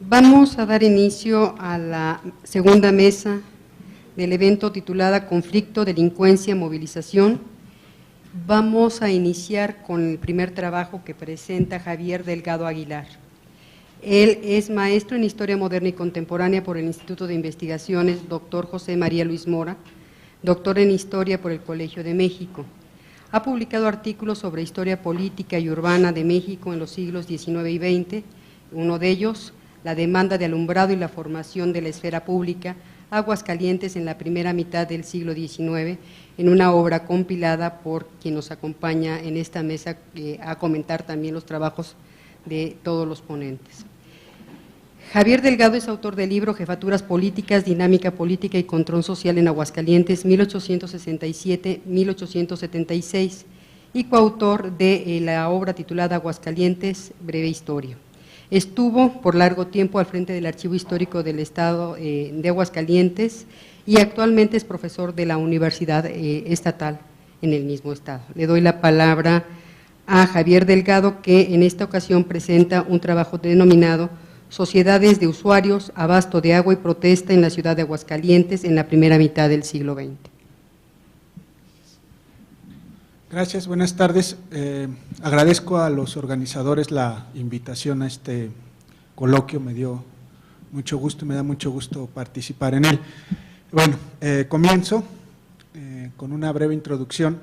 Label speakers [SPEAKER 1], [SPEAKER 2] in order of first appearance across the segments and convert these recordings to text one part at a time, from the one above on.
[SPEAKER 1] Vamos a dar inicio a la segunda mesa del evento titulada Conflicto, Delincuencia, Movilización. Vamos a iniciar con el primer trabajo que presenta Javier Delgado Aguilar. Él es maestro en Historia Moderna y Contemporánea por el Instituto de Investigaciones Dr. José María Luis Mora, doctor en Historia por el Colegio de México. Ha publicado artículos sobre historia política y urbana de México en los siglos XIX y XX, uno de ellos, la demanda de alumbrado y la formación de la esfera pública, Aguascalientes en la primera mitad del siglo XIX, en una obra compilada por quien nos acompaña en esta mesa a comentar también los trabajos de todos los ponentes. Javier Delgado es autor del libro Jefaturas Políticas, Dinámica Política y Control Social en Aguascalientes, 1867-1876, y coautor de la obra titulada Aguascalientes, Breve Historia. Estuvo por largo tiempo al frente del Archivo Histórico del Estado de Aguascalientes y actualmente es profesor de la Universidad Estatal en el mismo estado. Le doy la palabra a Javier Delgado, que en esta ocasión presenta un trabajo denominado Sociedades de Usuarios, Abasto de Agua y Protesta en la ciudad de Aguascalientes en la primera mitad del siglo XX.
[SPEAKER 2] Gracias, buenas tardes. Agradezco a los organizadores la invitación a este coloquio, me dio mucho gusto y me da mucho gusto participar en él. Bueno, comienzo con una breve introducción.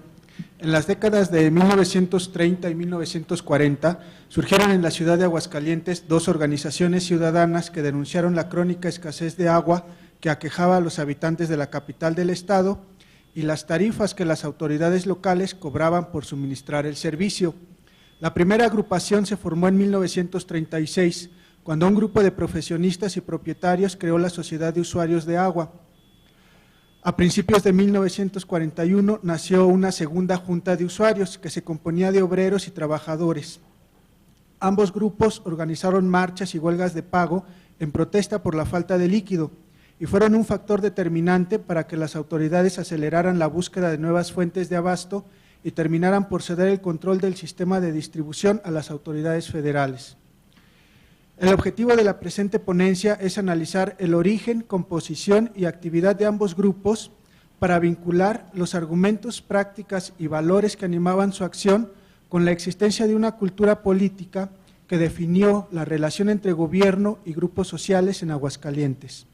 [SPEAKER 2] En las décadas de 1930 y 1940 surgieron en la ciudad de Aguascalientes dos organizaciones ciudadanas que denunciaron la crónica escasez de agua que aquejaba a los habitantes de la capital del estado y las tarifas que las autoridades locales cobraban por suministrar el servicio. La primera agrupación se formó en 1936, cuando un grupo de profesionistas y propietarios creó la Sociedad de Usuarios de Agua. A principios de 1941 nació una segunda junta de usuarios que se componía de obreros y trabajadores. Ambos grupos organizaron marchas y huelgas de pago en protesta por la falta de líquido y fueron un factor determinante para que las autoridades aceleraran la búsqueda de nuevas fuentes de abasto y terminaran por ceder el control del sistema de distribución a las autoridades federales. El objetivo de la presente ponencia es analizar el origen, composición y actividad de ambos grupos para vincular los argumentos, prácticas y valores que animaban su acción con la existencia de una cultura política que definió la relación entre gobierno y grupos sociales en Aguascalientes.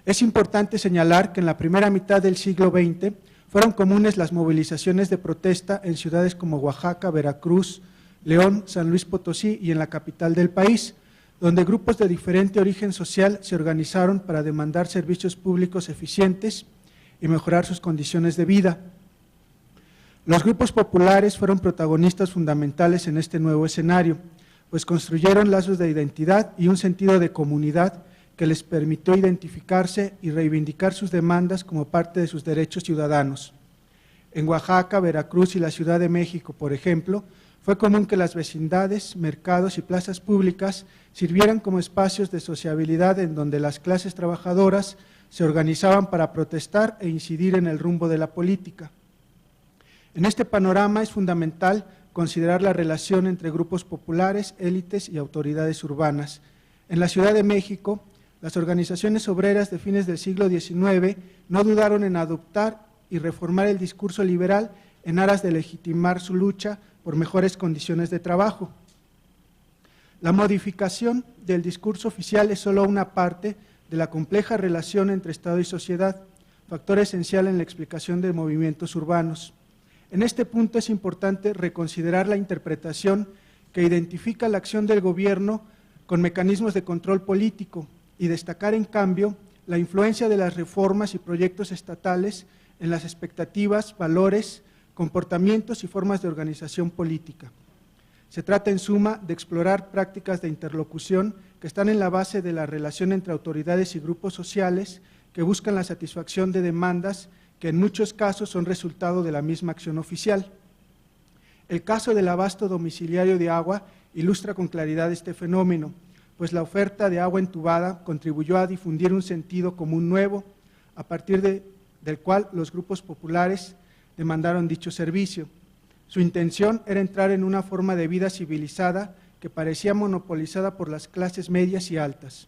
[SPEAKER 2] Es importante señalar que en la primera mitad del siglo XX fueron comunes las movilizaciones de protesta en ciudades como Oaxaca, Veracruz, León, San Luis Potosí y en la capital del país, donde grupos de diferente origen social se organizaron para demandar servicios públicos eficientes y mejorar sus condiciones de vida. Los grupos populares fueron protagonistas fundamentales en este nuevo escenario, pues construyeron lazos de identidad y un sentido de comunidad que les permitió identificarse y reivindicar sus demandas como parte de sus derechos ciudadanos. En Oaxaca, Veracruz y la Ciudad de México, por ejemplo, fue común que las vecindades, mercados y plazas públicas sirvieran como espacios de sociabilidad en donde las clases trabajadoras se organizaban para protestar e incidir en el rumbo de la política. En este panorama es fundamental considerar la relación entre grupos populares, élites y autoridades urbanas. En la Ciudad de México, las organizaciones obreras de fines del siglo XIX no dudaron en adoptar y reformar el discurso liberal en aras de legitimar su lucha por mejores condiciones de trabajo. La modificación del discurso oficial es solo una parte de la compleja relación entre Estado y sociedad, factor esencial en la explicación de movimientos urbanos. En este punto es importante reconsiderar la interpretación que identifica la acción del gobierno con mecanismos de control político y destacar, en cambio, la influencia de las reformas y proyectos estatales en las expectativas, valores, comportamientos y formas de organización política. Se trata, en suma, de explorar prácticas de interlocución que están en la base de la relación entre autoridades y grupos sociales que buscan la satisfacción de demandas que en muchos casos son resultado de la misma acción oficial. El caso del abasto domiciliario de agua ilustra con claridad este fenómeno, pues la oferta de agua entubada contribuyó a difundir un sentido común nuevo, a partir del cual los grupos populares demandaron dicho servicio. Su intención era entrar en una forma de vida civilizada que parecía monopolizada por las clases medias y altas.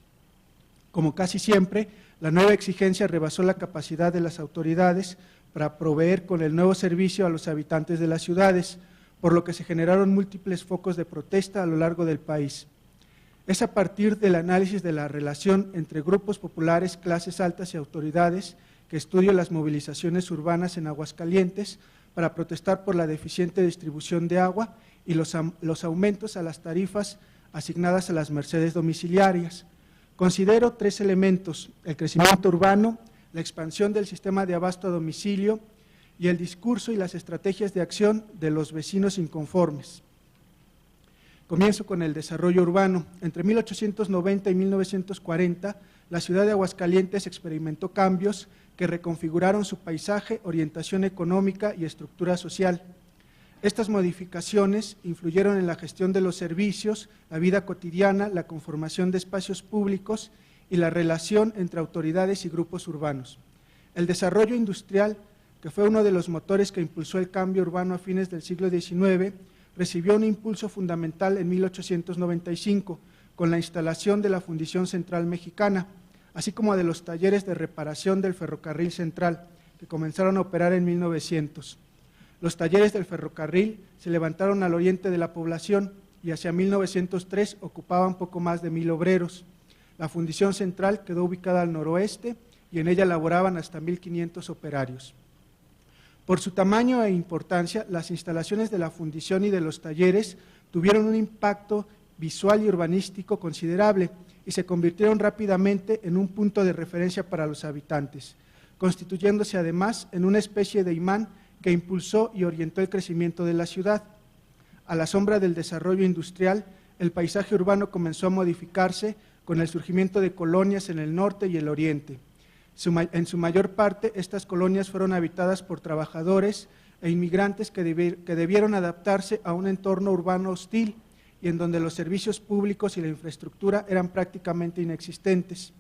[SPEAKER 2] Como casi siempre, la nueva exigencia rebasó la capacidad de las autoridades para proveer con el nuevo servicio a los habitantes de las ciudades, por lo que se generaron múltiples focos de protesta a lo largo del país. Es a partir del análisis de la relación entre grupos populares, clases altas y autoridades que estudio las movilizaciones urbanas en Aguascalientes para protestar por la deficiente distribución de agua y los aumentos a las tarifas asignadas a las mercedes domiciliarias. Considero 3 elementos: el crecimiento urbano, la expansión del sistema de abasto a domicilio y el discurso y las estrategias de acción de los vecinos inconformes. Comienzo con el desarrollo urbano. Entre 1890 y 1940, la ciudad de Aguascalientes experimentó cambios que reconfiguraron su paisaje, orientación económica y estructura social. Estas modificaciones influyeron en la gestión de los servicios, la vida cotidiana, la conformación de espacios públicos y la relación entre autoridades y grupos urbanos. El desarrollo industrial, que fue uno de los motores que impulsó el cambio urbano a fines del siglo XIX, recibió un impulso fundamental en 1895, con la instalación de la Fundición Central Mexicana, así como de los talleres de reparación del Ferrocarril Central, que comenzaron a operar en 1900. Los talleres del ferrocarril se levantaron al oriente de la población y hacia 1903 ocupaban poco más de 1000 obreros. La Fundición Central quedó ubicada al noroeste y en ella laboraban hasta 1500 operarios. Por su tamaño e importancia, las instalaciones de la fundición y de los talleres tuvieron un impacto visual y urbanístico considerable y se convirtieron rápidamente en un punto de referencia para los habitantes, constituyéndose además en una especie de imán que impulsó y orientó el crecimiento de la ciudad. A la sombra del desarrollo industrial, el paisaje urbano comenzó a modificarse con el surgimiento de colonias en el norte y el oriente. En su mayor parte, estas colonias fueron habitadas por trabajadores e inmigrantes que debieron adaptarse a un entorno urbano hostil y en donde los servicios públicos y la infraestructura eran prácticamente inexistentes.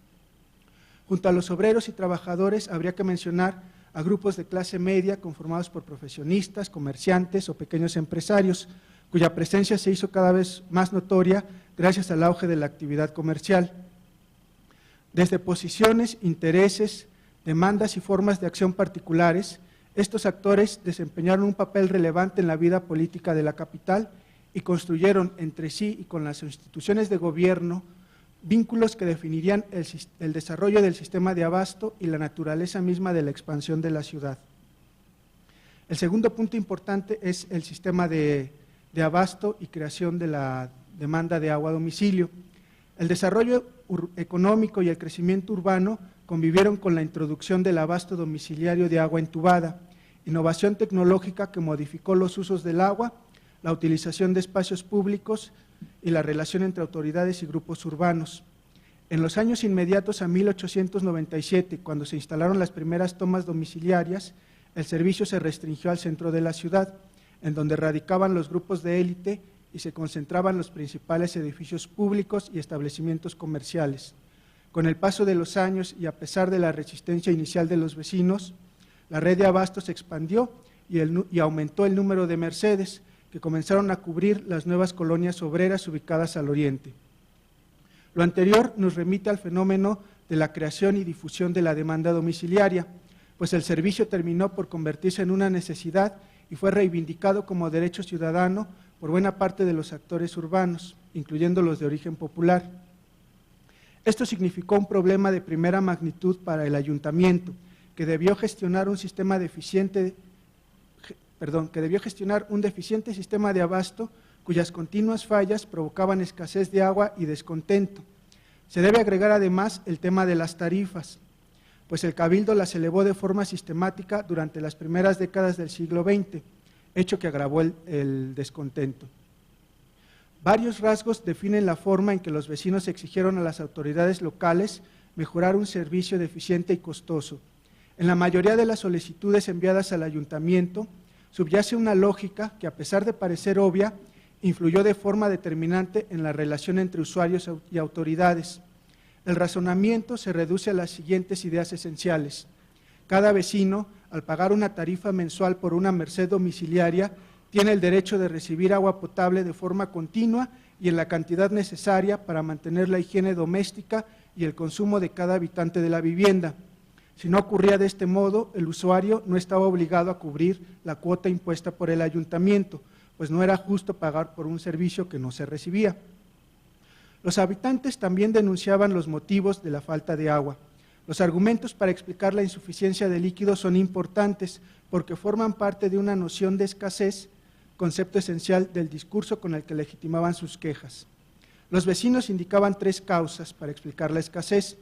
[SPEAKER 2] Junto a los obreros y trabajadores habría que mencionar a grupos de clase media conformados por profesionistas, comerciantes o pequeños empresarios, cuya presencia se hizo cada vez más notoria gracias al auge de la actividad comercial. Desde posiciones, intereses, demandas y formas de acción particulares, estos actores desempeñaron un papel relevante en la vida política de la capital y construyeron entre sí y con las instituciones de gobierno vínculos que definirían el desarrollo del sistema de abasto y la naturaleza misma de la expansión de la ciudad. El segundo punto importante es el sistema de abasto y creación de la demanda de agua a domicilio. El desarrollo económico y el crecimiento urbano convivieron con la introducción del abasto domiciliario de agua entubada, innovación tecnológica que modificó los usos del agua, la utilización de espacios públicos y la relación entre autoridades y grupos urbanos. En los años inmediatos a 1897, cuando se instalaron las primeras tomas domiciliarias, el servicio se restringió al centro de la ciudad, en donde radicaban los grupos de élite y se concentraban los principales edificios públicos y establecimientos comerciales. Con el paso de los años y a pesar de la resistencia inicial de los vecinos, la red de abasto se expandió y aumentó el número de mercedes, que comenzaron a cubrir las nuevas colonias obreras ubicadas al oriente. Lo anterior nos remite al fenómeno de la creación y difusión de la demanda domiciliaria, pues el servicio terminó por convertirse en una necesidad y fue reivindicado como derecho ciudadano por buena parte de los actores urbanos, incluyendo los de origen popular. Esto significó un problema de primera magnitud para el ayuntamiento, que debió gestionar un deficiente sistema de abasto cuyas continuas fallas provocaban escasez de agua y descontento. Se debe agregar además el tema de las tarifas, pues el Cabildo las elevó de forma sistemática durante las primeras décadas del siglo XX, hecho que agravó el descontento. Varios rasgos definen la forma en que los vecinos exigieron a las autoridades locales mejorar un servicio deficiente y costoso. En la mayoría de las solicitudes enviadas al ayuntamiento, subyace una lógica que, a pesar de parecer obvia, influyó de forma determinante en la relación entre usuarios y autoridades. El razonamiento se reduce a las siguientes ideas esenciales. Cada vecino, al pagar una tarifa mensual por una merced domiciliaria, tiene el derecho de recibir agua potable de forma continua y en la cantidad necesaria para mantener la higiene doméstica y el consumo de cada habitante de la vivienda. Si no ocurría de este modo, el usuario no estaba obligado a cubrir la cuota impuesta por el ayuntamiento, pues no era justo pagar por un servicio que no se recibía. Los habitantes también denunciaban los motivos de la falta de agua. Los argumentos para explicar la insuficiencia de líquidos son importantes porque forman parte de una noción de escasez, concepto esencial del discurso con el que legitimaban sus quejas. Los vecinos indicaban 3 causas para explicar la escasez: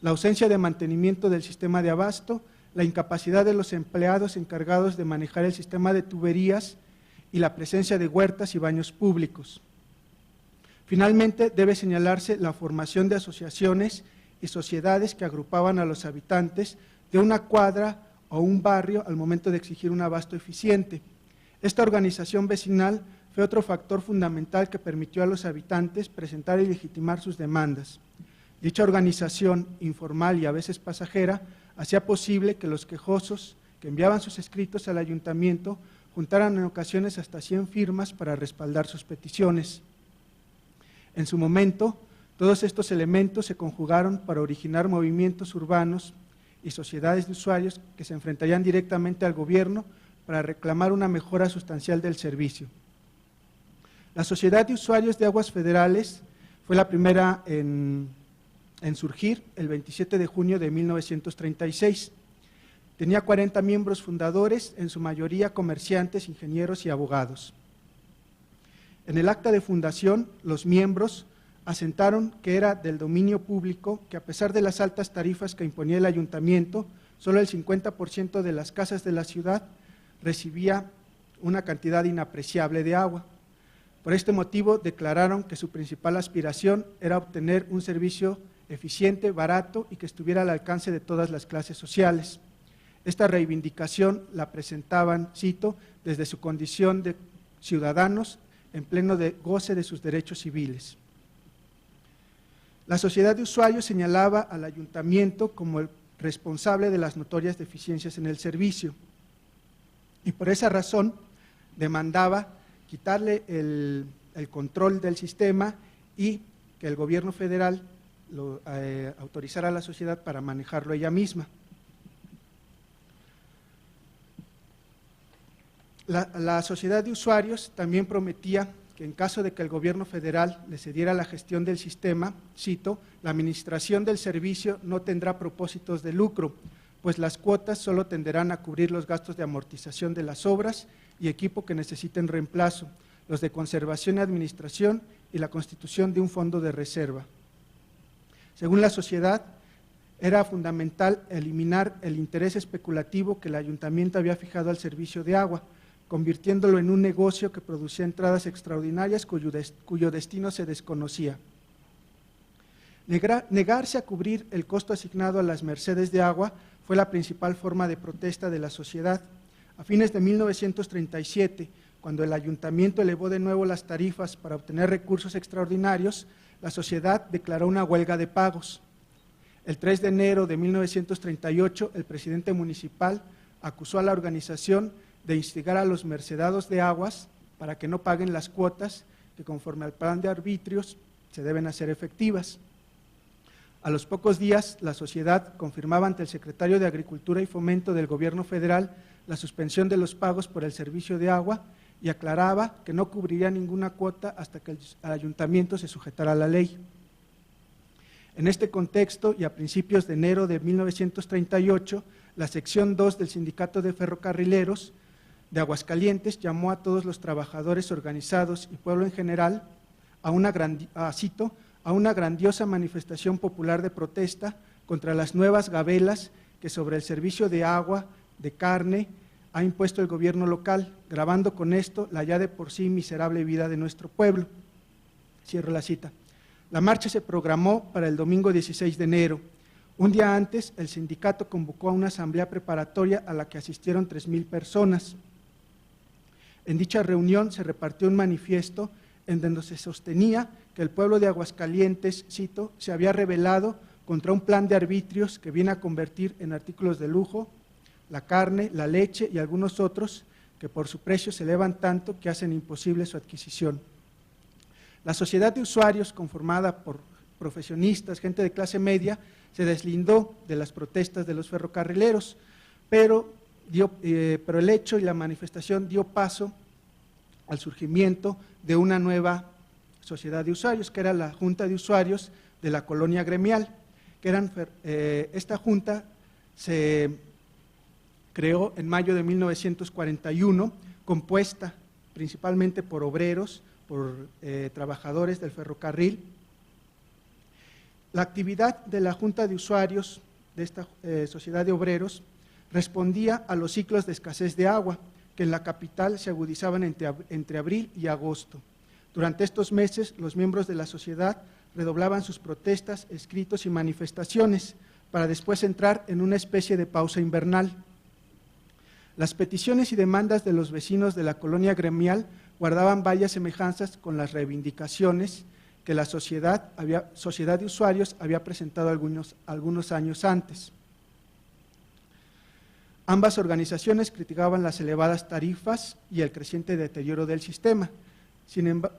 [SPEAKER 2] la ausencia de mantenimiento del sistema de abasto, la incapacidad de los empleados encargados de manejar el sistema de tuberías y la presencia de huertas y baños públicos. Finalmente, debe señalarse la formación de asociaciones y sociedades que agrupaban a los habitantes de una cuadra o un barrio al momento de exigir un abasto eficiente. Esta organización vecinal fue otro factor fundamental que permitió a los habitantes presentar y legitimar sus demandas. Dicha organización, informal y a veces pasajera, hacía posible que los quejosos que enviaban sus escritos al ayuntamiento juntaran en ocasiones hasta 100 firmas para respaldar sus peticiones. En su momento, todos estos elementos se conjugaron para originar movimientos urbanos y sociedades de usuarios que se enfrentarían directamente al gobierno para reclamar una mejora sustancial del servicio. La Sociedad de Usuarios de Aguas Federales fue la primera en surgir el 27 de junio de 1936. Tenía 40 miembros fundadores, en su mayoría comerciantes, ingenieros y abogados. En el acta de fundación, los miembros asentaron que era del dominio público que, a pesar de las altas tarifas que imponía el ayuntamiento, solo el 50% de las casas de la ciudad recibía una cantidad inapreciable de agua. Por este motivo, declararon que su principal aspiración era obtener un servicio eficiente, barato y que estuviera al alcance de todas las clases sociales. Esta reivindicación la presentaban, cito, desde su condición de ciudadanos en pleno goce de sus derechos civiles. La Sociedad de Usuarios señalaba al ayuntamiento como el responsable de las notorias deficiencias en el servicio y por esa razón demandaba quitarle el control del sistema y que el gobierno federal autorizara a la sociedad para manejarlo ella misma. La Sociedad de Usuarios también prometía que en caso de que el gobierno federal le cediera la gestión del sistema, cito, la administración del servicio no tendrá propósitos de lucro, pues las cuotas solo tenderán a cubrir los gastos de amortización de las obras y equipo que necesiten reemplazo, los de conservación y administración y la constitución de un fondo de reserva. Según la sociedad, era fundamental eliminar el interés especulativo que el ayuntamiento había fijado al servicio de agua, convirtiéndolo en un negocio que producía entradas extraordinarias cuyo destino se desconocía. Negarse a cubrir el costo asignado a las mercedes de agua fue la principal forma de protesta de la sociedad. A fines de 1937, cuando el ayuntamiento elevó de nuevo las tarifas para obtener recursos extraordinarios, la sociedad declaró una huelga de pagos. El 3 de enero de 1938, el presidente municipal acusó a la organización de instigar a los mercedados de aguas para que no paguen las cuotas que, conforme al plan de arbitrios, se deben hacer efectivas. A los pocos días, la sociedad confirmaba ante el secretario de Agricultura y Fomento del Gobierno Federal la suspensión de los pagos por el servicio de agua y aclaraba que no cubriría ninguna cuota hasta que el ayuntamiento se sujetara a la ley. En este contexto, y a principios de enero de 1938, la sección 2 del Sindicato de Ferrocarrileros de Aguascalientes llamó a todos los trabajadores organizados y pueblo en general a una grandiosa manifestación popular de protesta contra las nuevas gabelas que sobre el servicio de agua, de carne, ha impuesto el gobierno local, grabando con esto la ya de por sí miserable vida de nuestro pueblo. Cierro la cita. La marcha se programó para el domingo 16 de enero. Un día antes, el sindicato convocó a una asamblea preparatoria a la que asistieron 3,000 personas. En dicha reunión se repartió un manifiesto en donde se sostenía que el pueblo de Aguascalientes, cito, se había rebelado contra un plan de arbitrios que viene a convertir en artículos de lujo la carne, la leche y algunos otros que por su precio se elevan tanto que hacen imposible su adquisición. La sociedad de usuarios, conformada por profesionistas, gente de clase media, se deslindó de las protestas de los ferrocarrileros, pero el hecho y la manifestación dio paso al surgimiento de una nueva sociedad de usuarios, que era la Junta de Usuarios de la Colonia Gremial, esta junta se creó en mayo de 1941, compuesta principalmente por obreros, por trabajadores del ferrocarril. La actividad de la Junta de Usuarios de esta sociedad de obreros respondía a los ciclos de escasez de agua, que en la capital se agudizaban entre abril y agosto. Durante estos meses, los miembros de la sociedad redoblaban sus protestas, escritos y manifestaciones, para después entrar en una especie de pausa invernal. Las peticiones y demandas de los vecinos de la colonia gremial guardaban varias semejanzas con las reivindicaciones que la sociedad de usuarios había presentado algunos años antes. Ambas organizaciones criticaban las elevadas tarifas y el creciente deterioro del sistema. Sin embargo,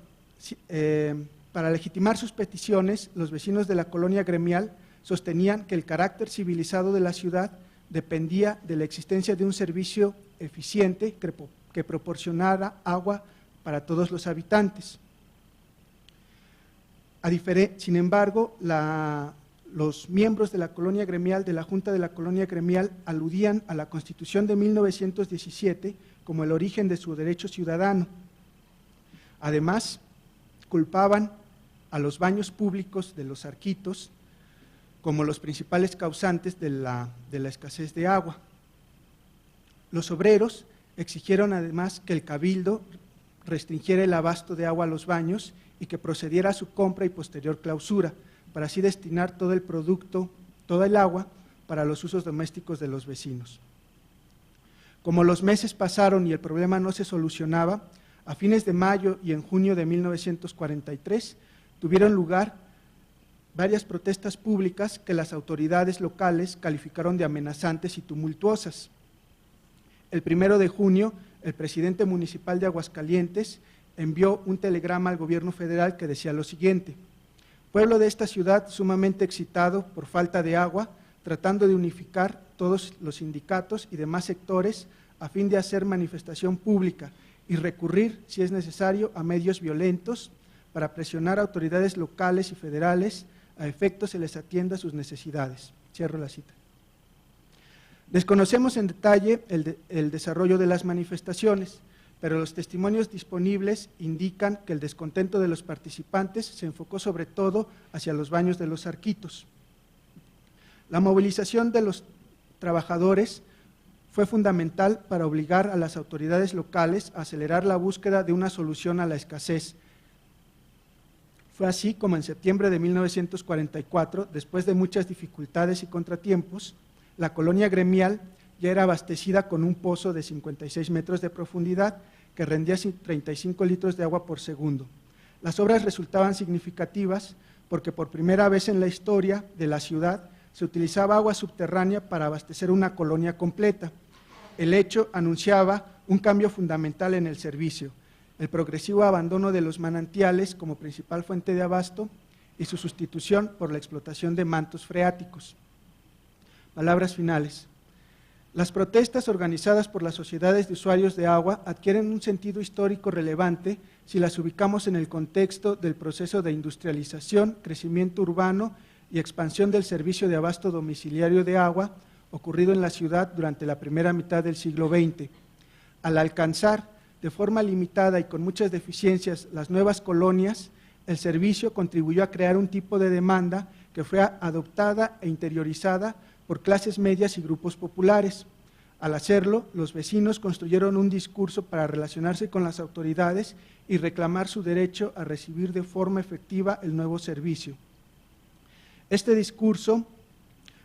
[SPEAKER 2] para legitimar sus peticiones, los vecinos de la colonia gremial sostenían que el carácter civilizado de la ciudad dependía de la existencia de un servicio eficiente que proporcionara agua para todos los habitantes. Sin embargo, los miembros de la colonia gremial, de la Junta de la Colonia Gremial, aludían a la Constitución de 1917 como el origen de su derecho ciudadano. Además, culpaban a los baños públicos de los arquitos como los principales causantes de la escasez de agua. Los obreros exigieron además que el cabildo restringiera el abasto de agua a los baños y que procediera a su compra y posterior clausura, para así destinar todo el agua para los usos domésticos de los vecinos. Como los meses pasaron y el problema no se solucionaba, a fines de mayo y en junio de 1943 tuvieron lugar varias protestas públicas que las autoridades locales calificaron de amenazantes y tumultuosas. El 1 de junio, el presidente municipal de Aguascalientes envió un telegrama al gobierno federal que decía lo siguiente: pueblo de esta ciudad sumamente excitado por falta de agua, tratando de unificar todos los sindicatos y demás sectores a fin de hacer manifestación pública y recurrir, si es necesario, a medios violentos para presionar a autoridades locales y federales a efecto se les atienda sus necesidades. Cierro la cita. Desconocemos en detalle el desarrollo de las manifestaciones, pero los testimonios disponibles indican que el descontento de los participantes se enfocó sobre todo hacia los baños de los arquitos. La movilización de los trabajadores fue fundamental para obligar a las autoridades locales a acelerar la búsqueda de una solución a la escasez. Fue así como en septiembre de 1944, después de muchas dificultades y contratiempos, la colonia gremial ya era abastecida con un pozo de 56 metros de profundidad que rendía 35 litros de agua por segundo. Las obras resultaban significativas porque por primera vez en la historia de la ciudad se utilizaba agua subterránea para abastecer una colonia completa. El hecho anunciaba un cambio fundamental en el servicio, el progresivo abandono de los manantiales como principal fuente de abasto y su sustitución por la explotación de mantos freáticos. Palabras finales. Las protestas organizadas por las sociedades de usuarios de agua adquieren un sentido histórico relevante si las ubicamos en el contexto del proceso de industrialización, crecimiento urbano y expansión del servicio de abasto domiciliario de agua ocurrido en la ciudad durante la primera mitad del siglo XX. Al alcanzar de forma limitada y con muchas deficiencias las nuevas colonias, el servicio contribuyó a crear un tipo de demanda que fue adoptada e interiorizada por clases medias y grupos populares. Al hacerlo, los vecinos construyeron un discurso para relacionarse con las autoridades y reclamar su derecho a recibir de forma efectiva el nuevo servicio. Este discurso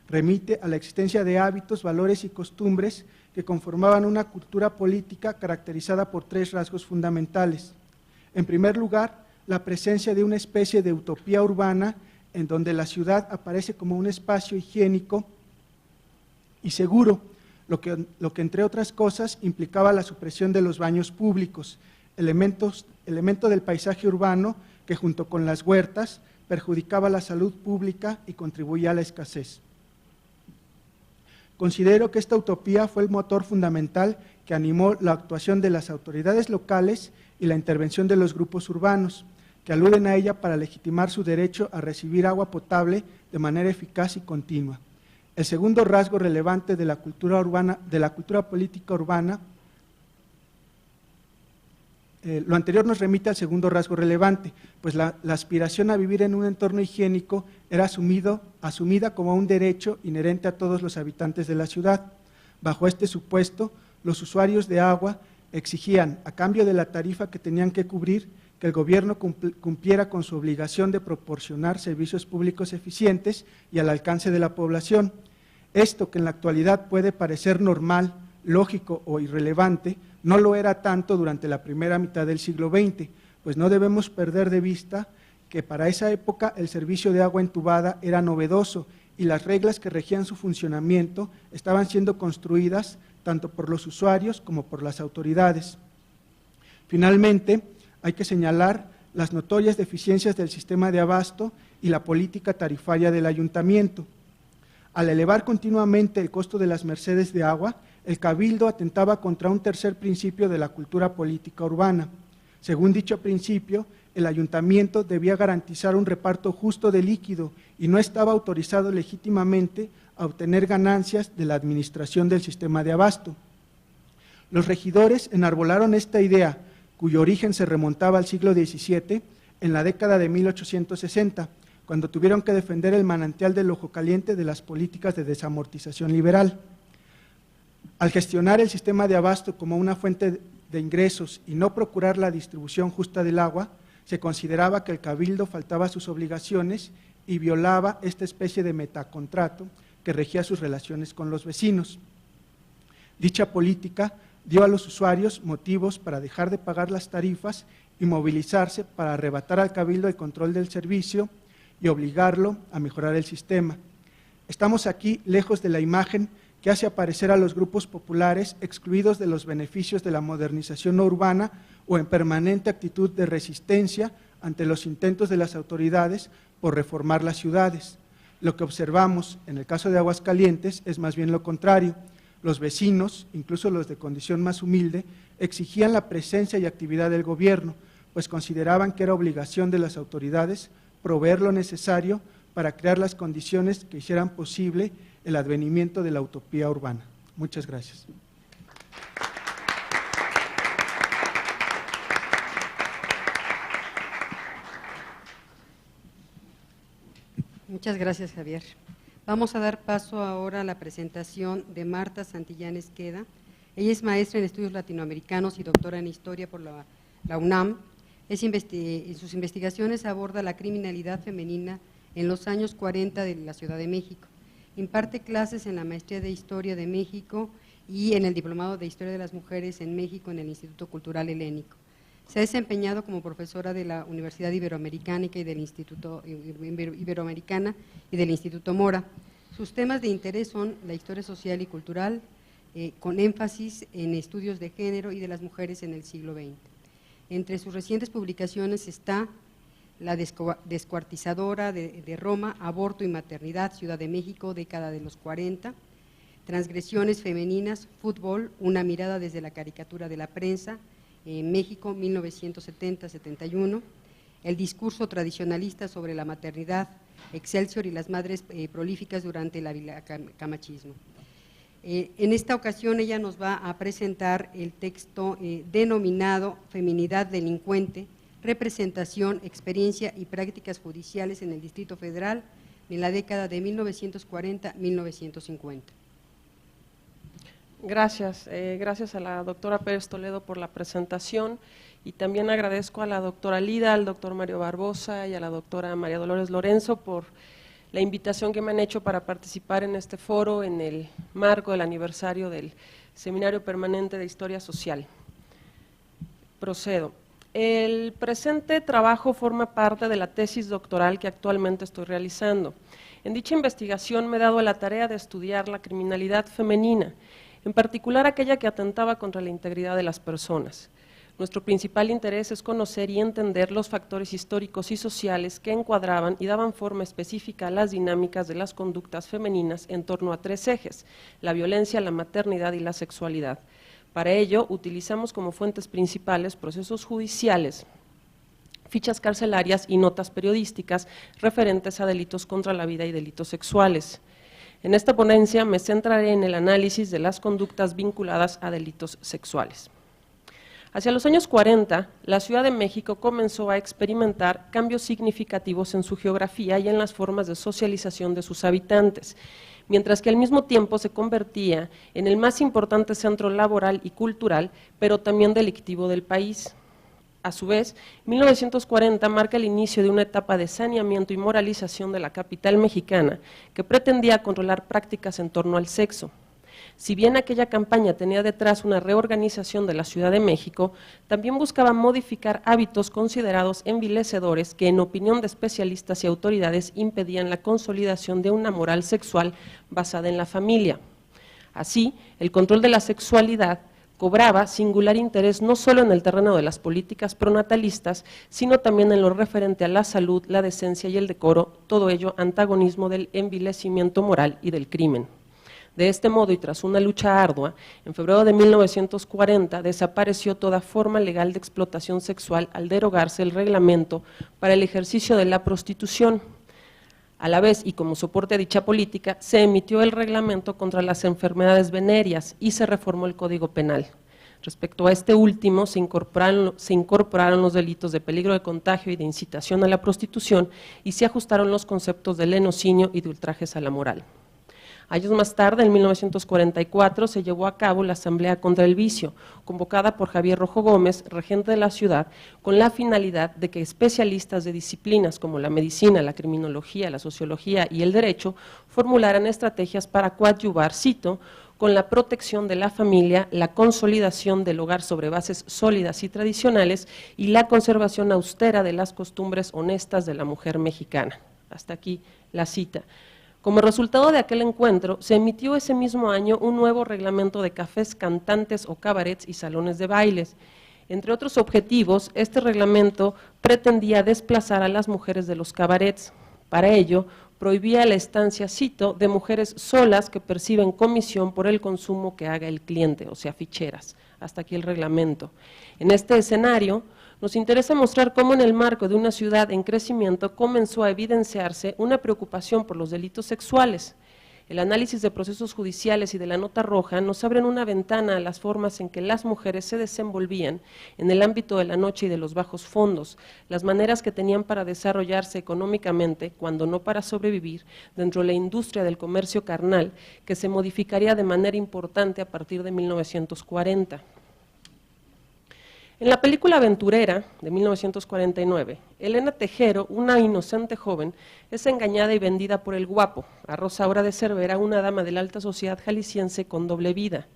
[SPEAKER 2] remite a la existencia de hábitos, valores y costumbres que conformaban una cultura política caracterizada por tres rasgos fundamentales. En primer lugar, la presencia de una especie de utopía urbana en donde la ciudad aparece como un espacio higiénico y seguro, lo que entre otras cosas implicaba la supresión de los baños públicos, elemento del paisaje urbano que junto con las huertas perjudicaba la salud pública y contribuía a la escasez. Considero que esta utopía fue el motor fundamental que animó la actuación de las autoridades locales y la intervención de los grupos urbanos, que aluden a ella para legitimar su derecho a recibir agua potable de manera eficaz y continua. El segundo rasgo relevante de la cultura urbana, de la cultura política urbana, lo anterior nos remite al segundo rasgo relevante, pues la aspiración a vivir en un entorno higiénico era asumida como un derecho inherente a todos los habitantes de la ciudad. Bajo este supuesto, los usuarios de agua exigían, a cambio de la tarifa que tenían que cubrir, que el gobierno cumpliera con su obligación de proporcionar servicios públicos eficientes y al alcance de la población. Esto, que en la actualidad puede parecer normal, lógico o irrelevante, no lo era tanto durante la primera mitad del siglo XX, pues no debemos perder de vista que para esa época el servicio de agua entubada era novedoso y las reglas que regían su funcionamiento estaban siendo construidas tanto por los usuarios como por las autoridades. Finalmente, hay que señalar las notorias deficiencias del sistema de abasto y la política tarifaria del ayuntamiento. Al elevar continuamente el costo de las mercedes de agua, el Cabildo atentaba contra un tercer principio de la cultura política urbana. Según dicho principio, el ayuntamiento debía garantizar un reparto justo de líquido y no estaba autorizado legítimamente a obtener ganancias de la administración del sistema de abasto. Los regidores enarbolaron esta idea, cuyo origen se remontaba al siglo XVII, en la década de 1860, cuando tuvieron que defender el manantial del Ojo Caliente de las políticas de desamortización liberal. Al gestionar el sistema de abasto como una fuente de ingresos y no procurar la distribución justa del agua, se consideraba que el Cabildo faltaba a sus obligaciones y violaba esta especie de metacontrato que regía sus relaciones con los vecinos. Dicha política dio a los usuarios motivos para dejar de pagar las tarifas y movilizarse para arrebatar al Cabildo el control del servicio y obligarlo a mejorar el sistema. Estamos aquí lejos de la imagen que hace aparecer a los grupos populares excluidos de los beneficios de la modernización urbana o en permanente actitud de resistencia ante los intentos de las autoridades por reformar las ciudades. Lo que observamos en el caso de Aguascalientes es más bien lo contrario. Los vecinos, incluso los de condición más humilde, exigían la presencia y actividad del gobierno, pues consideraban que era obligación de las autoridades proveer lo necesario para crear las condiciones que hicieran posible el advenimiento de la utopía urbana. Muchas gracias.
[SPEAKER 1] Muchas gracias, Javier. Vamos a dar paso ahora a la presentación de Marta Santillán Esqueda. Ella es maestra en estudios latinoamericanos y doctora en historia por la UNAM. En sus investigaciones aborda la criminalidad femenina en los años 40 de la Ciudad de México. Imparte clases en la Maestría de Historia de México y en el Diplomado de Historia de las Mujeres en México en el Instituto Cultural Helénico. Se ha desempeñado como profesora de la Universidad Iberoamericana y del Instituto Mora. Sus temas de interés son la historia social y cultural, con énfasis en estudios de género y de las mujeres en el siglo XX. Entre sus recientes publicaciones está La descuartizadora de Roma, Aborto y Maternidad, Ciudad de México, década de los 40, Transgresiones femeninas, Fútbol, una mirada desde la caricatura de la prensa, México, 1970-71, El discurso tradicionalista sobre la maternidad, Excelsior y las madres prolíficas durante el camachismo. En esta ocasión ella nos va a presentar el texto denominado Feminidad delincuente, representación, experiencia y prácticas judiciales en el Distrito Federal en la década de 1940-1950.
[SPEAKER 3] Gracias, gracias a la doctora Pérez Toledo por la presentación y también agradezco a la doctora Lida, al doctor Mario Barbosa y a la doctora María Dolores Lorenzo por la invitación que me han hecho para participar en este foro en el marco del aniversario del Seminario Permanente de Historia Social. Procedo. El presente trabajo forma parte de la tesis doctoral que actualmente estoy realizando. En dicha investigación me he dado a la tarea de estudiar la criminalidad femenina en particular aquella que atentaba contra la integridad de las personas. Nuestro principal interés es conocer y entender los factores históricos y sociales que encuadraban y daban forma específica a las dinámicas de las conductas femeninas en torno a 3 ejes: la violencia, la maternidad y la sexualidad. Para ello, utilizamos como fuentes principales procesos judiciales, fichas carcelarias y notas periodísticas referentes a delitos contra la vida y delitos sexuales. En esta ponencia me centraré en el análisis de las conductas vinculadas a delitos sexuales. Hacia los años 40, la Ciudad de México comenzó a experimentar cambios significativos en su geografía y en las formas de socialización de sus habitantes, mientras que al mismo tiempo se convertía en el más importante centro laboral y cultural, pero también delictivo del país. A su vez, 1940 marca el inicio de una etapa de saneamiento y moralización de la capital mexicana que pretendía controlar prácticas en torno al sexo. Si bien aquella campaña tenía detrás una reorganización de la Ciudad de México, también buscaba modificar hábitos considerados envilecedores que, en opinión de especialistas y autoridades, impedían la consolidación de una moral sexual basada en la familia. Así, el control de la sexualidad cobraba singular interés no solo en el terreno de las políticas pronatalistas, sino también en lo referente a la salud, la decencia y el decoro, todo ello antagonismo del envilecimiento moral y del crimen. De este modo, y tras una lucha ardua, en febrero de 1940 desapareció toda forma legal de explotación sexual al derogarse el reglamento para el ejercicio de la prostitución. A la vez, y como soporte a dicha política, se emitió el reglamento contra las enfermedades venéreas y se reformó el Código Penal. Respecto a este último, se incorporaron los delitos de peligro de contagio y de incitación a la prostitución y se ajustaron los conceptos de lenocinio y de ultrajes a la moral. Años más tarde, en 1944, se llevó a cabo la Asamblea contra el Vicio, convocada por Javier Rojo Gómez, regente de la ciudad, con la finalidad de que especialistas de disciplinas como la medicina, la criminología, la sociología y el derecho formularan estrategias para coadyuvar, cito, con la protección de la familia, la consolidación del hogar sobre bases sólidas y tradicionales y la conservación austera de las costumbres honestas de la mujer mexicana. Hasta aquí la cita. Como resultado de aquel encuentro, se emitió ese mismo año un nuevo reglamento de cafés, cantantes o cabarets y salones de bailes. Entre otros objetivos, este reglamento pretendía desplazar a las mujeres de los cabarets. Para ello, prohibía la estancia, cito, de mujeres solas que perciben comisión por el consumo que haga el cliente, o sea, ficheras. Hasta aquí el reglamento. En este escenario, nos interesa mostrar cómo en el marco de una ciudad en crecimiento comenzó a evidenciarse una preocupación por los delitos sexuales. El análisis de procesos judiciales y de la nota roja nos abren una ventana a las formas en que las mujeres se desenvolvían en el ámbito de la noche y de los bajos fondos, las maneras que tenían para desarrollarse económicamente, cuando no para sobrevivir, dentro de la industria del comercio carnal, que se modificaría de manera importante a partir de 1940. En la película Aventurera, de 1949, Elena Tejero, una inocente joven, es engañada y vendida por el guapo, a Rosaura de Cervera, una dama de la alta sociedad jalisciense con doble vida,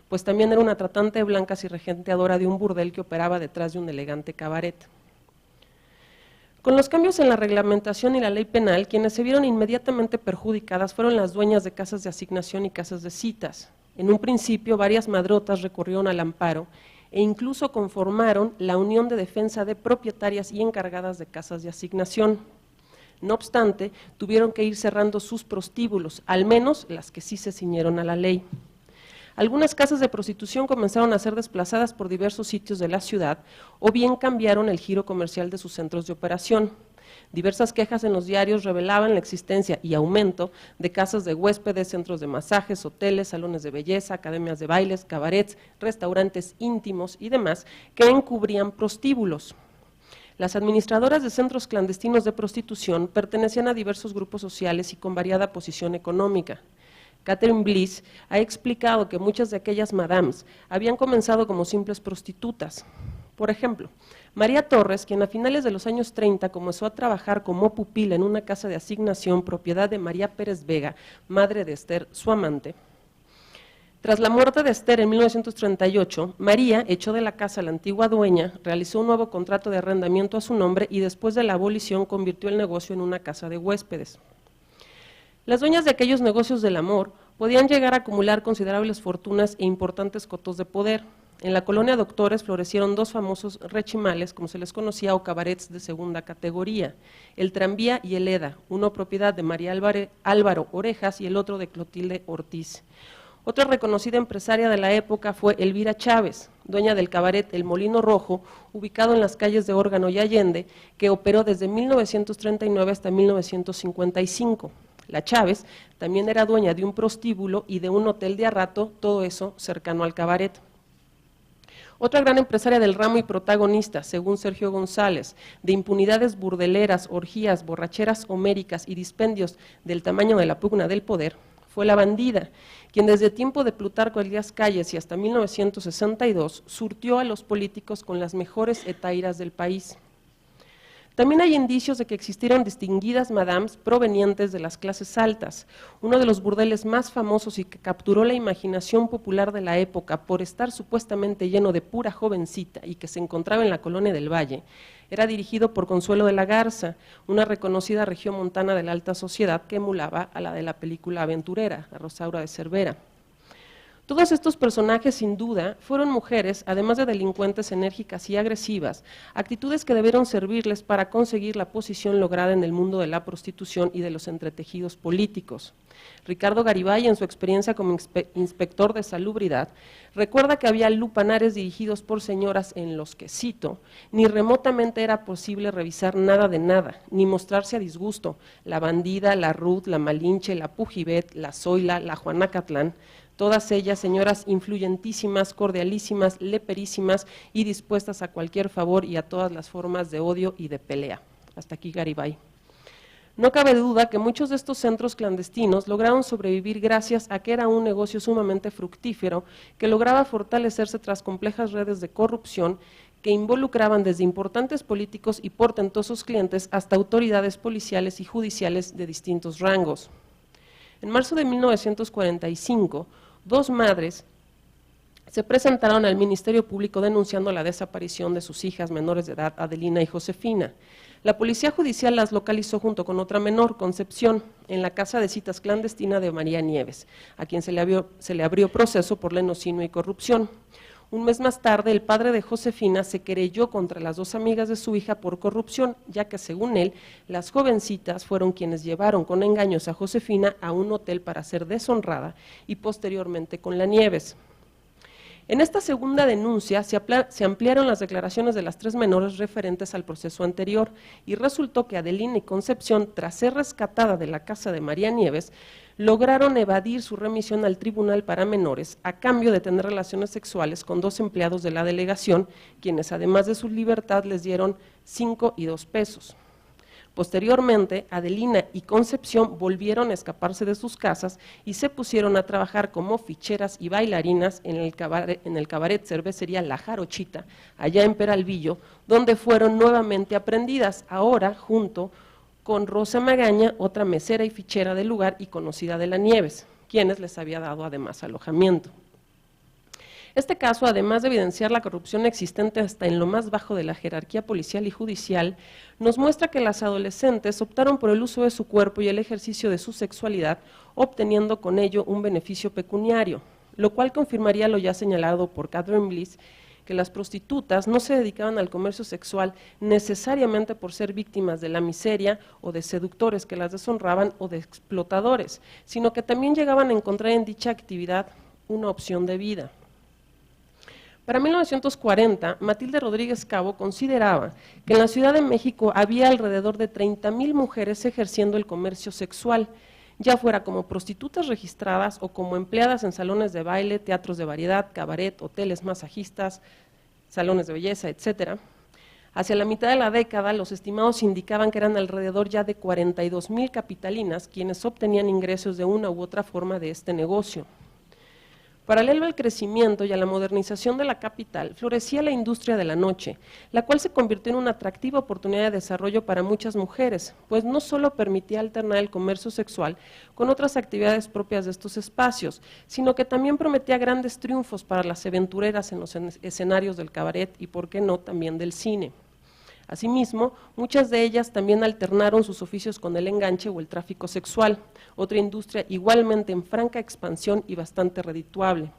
[SPEAKER 3] pues también era una tratante de blancas y regenteadora de un burdel que operaba detrás de un elegante cabaret. Con los cambios en la reglamentación y la ley penal, quienes se vieron inmediatamente perjudicadas fueron las dueñas de casas de asignación y casas de citas. En un principio, varias madrotas recurrieron al amparo e incluso conformaron la Unión de Defensa de Propietarias y Encargadas de Casas de Asignación. No obstante, tuvieron que ir cerrando sus prostíbulos, al menos las que sí se ciñeron a la ley. Algunas casas de prostitución comenzaron a ser desplazadas por diversos sitios de la ciudad o bien cambiaron el giro comercial de sus centros de operación. Diversas quejas en los diarios revelaban la existencia y aumento de casas de huéspedes, centros de masajes, hoteles, salones de belleza, academias de bailes, cabarets, restaurantes íntimos y demás que encubrían prostíbulos. Las administradoras de centros clandestinos de prostitución pertenecían a diversos grupos sociales y con variada posición económica. Catherine Bliss ha explicado que muchas de aquellas madames habían comenzado como simples prostitutas. Por ejemplo, María Torres, quien a finales de los años 30 comenzó a trabajar como pupila en una casa de asignación propiedad de María Pérez Vega, madre de Esther, su amante. Tras la muerte de Esther en 1938, María echó de la casa a la antigua dueña, realizó un nuevo contrato de arrendamiento a su nombre y después de la abolición convirtió el negocio en una casa de huéspedes. Las dueñas de aquellos negocios del amor podían llegar a acumular considerables fortunas e importantes cotos de poder. En la colonia Doctores florecieron dos famosos rechimales, como se les conocía, o cabarets de segunda categoría, el Tranvía y el Eda, uno propiedad de María Álvaro Orejas y el otro de Clotilde Ortiz. Otra reconocida empresaria de la época fue Elvira Chávez, dueña del cabaret El Molino Rojo, ubicado en las calles de Órgano y Allende, que operó desde 1939 hasta 1955. La Chávez también era dueña de un prostíbulo y de un hotel de a rato, todo eso cercano al cabaret. Otra gran empresaria del ramo y protagonista, según Sergio González, de impunidades burdeleras, orgías, borracheras homéricas y dispendios del tamaño de la pugna del poder, fue La Bandida, quien desde tiempo de Plutarco Elías Calles y hasta 1962 surtió a los políticos con las mejores hetairas del país. También hay indicios de que existieron distinguidas madames provenientes de las clases altas. Uno de los burdeles más famosos y que capturó la imaginación popular de la época por estar supuestamente lleno de pura jovencita y que se encontraba en la colonia del Valle, era dirigido por Consuelo de la Garza, una reconocida regiomontana de la alta sociedad que emulaba a la de la película aventurera, a Rosaura de Cervera. Todos estos personajes, sin duda, fueron mujeres, además de delincuentes enérgicas y agresivas, actitudes que debieron servirles para conseguir la posición lograda en el mundo de la prostitución y de los entretejidos políticos. Ricardo Garibay, en su experiencia como inspector de salubridad, recuerda que había lupanares dirigidos por señoras en los que, cito, ni remotamente era posible revisar nada de nada, ni mostrarse a disgusto, la Bandida, la Ruth, la Malinche, la Pujibet, la Zoila, la Juana Catlán, todas ellas señoras influyentísimas, cordialísimas, leperísimas y dispuestas a cualquier favor y a todas las formas de odio y de pelea. Hasta aquí Garibay. No cabe duda que muchos de estos centros clandestinos lograron sobrevivir gracias a que era un negocio sumamente fructífero que lograba fortalecerse tras complejas redes de corrupción que involucraban desde importantes políticos y portentosos clientes hasta autoridades policiales y judiciales de distintos rangos. En marzo de 1945, dos madres se presentaron al Ministerio Público denunciando la desaparición de sus hijas menores de edad, Adelina y Josefina. La Policía Judicial las localizó junto con otra menor, Concepción, en la casa de citas clandestina de María Nieves, a quien se le abrió proceso por lenocinio y corrupción. Un mes más tarde, el padre de Josefina se querelló contra las dos amigas de su hija por corrupción, ya que según él, las jovencitas fueron quienes llevaron con engaños a Josefina a un hotel para ser deshonrada y posteriormente con la Nieves. En esta segunda denuncia se ampliaron las declaraciones de las tres menores referentes al proceso anterior y resultó que Adelina y Concepción, tras ser rescatada de la casa de María Nieves, lograron evadir su remisión al tribunal para menores a cambio de tener relaciones sexuales con dos empleados de la delegación, quienes además de su libertad les dieron 5 y 2 pesos. Posteriormente, Adelina y Concepción volvieron a escaparse de sus casas y se pusieron a trabajar como ficheras y bailarinas en el cabaret cervecería La Jarochita, allá en Peralvillo, donde fueron nuevamente aprendidas, ahora junto con Rosa Magaña, otra mesera y fichera del lugar y conocida de la Nieves, quienes les había dado además alojamiento. Este caso, además de evidenciar la corrupción existente hasta en lo más bajo de la jerarquía policial y judicial, nos muestra que las adolescentes optaron por el uso de su cuerpo y el ejercicio de su sexualidad, obteniendo con ello un beneficio pecuniario, lo cual confirmaría lo ya señalado por Catherine Bliss, que las prostitutas no se dedicaban al comercio sexual necesariamente por ser víctimas de la miseria o de seductores que las deshonraban o de explotadores, sino que también llegaban a encontrar en dicha actividad una opción de vida. Para 1940, Matilde Rodríguez Cabo consideraba que en la Ciudad de México había alrededor de 30,000 mujeres ejerciendo el comercio sexual, ya fuera como prostitutas registradas o como empleadas en salones de baile, teatros de variedad, cabaret, hoteles, masajistas, salones de belleza, etcétera. Hacia la mitad de la década, los estimados indicaban que eran alrededor ya de 42,000 capitalinas quienes obtenían ingresos de una u otra forma de este negocio. Paralelo al crecimiento y a la modernización de la capital, florecía la industria de la noche, la cual se convirtió en una atractiva oportunidad de desarrollo para muchas mujeres, pues no solo permitía alternar el comercio sexual con otras actividades propias de estos espacios, sino que también prometía grandes triunfos para las aventureras en los escenarios del cabaret y, por qué no, también del cine. Asimismo, muchas de ellas también alternaron sus oficios con el enganche o el tráfico sexual, otra industria igualmente en franca expansión y bastante redituable.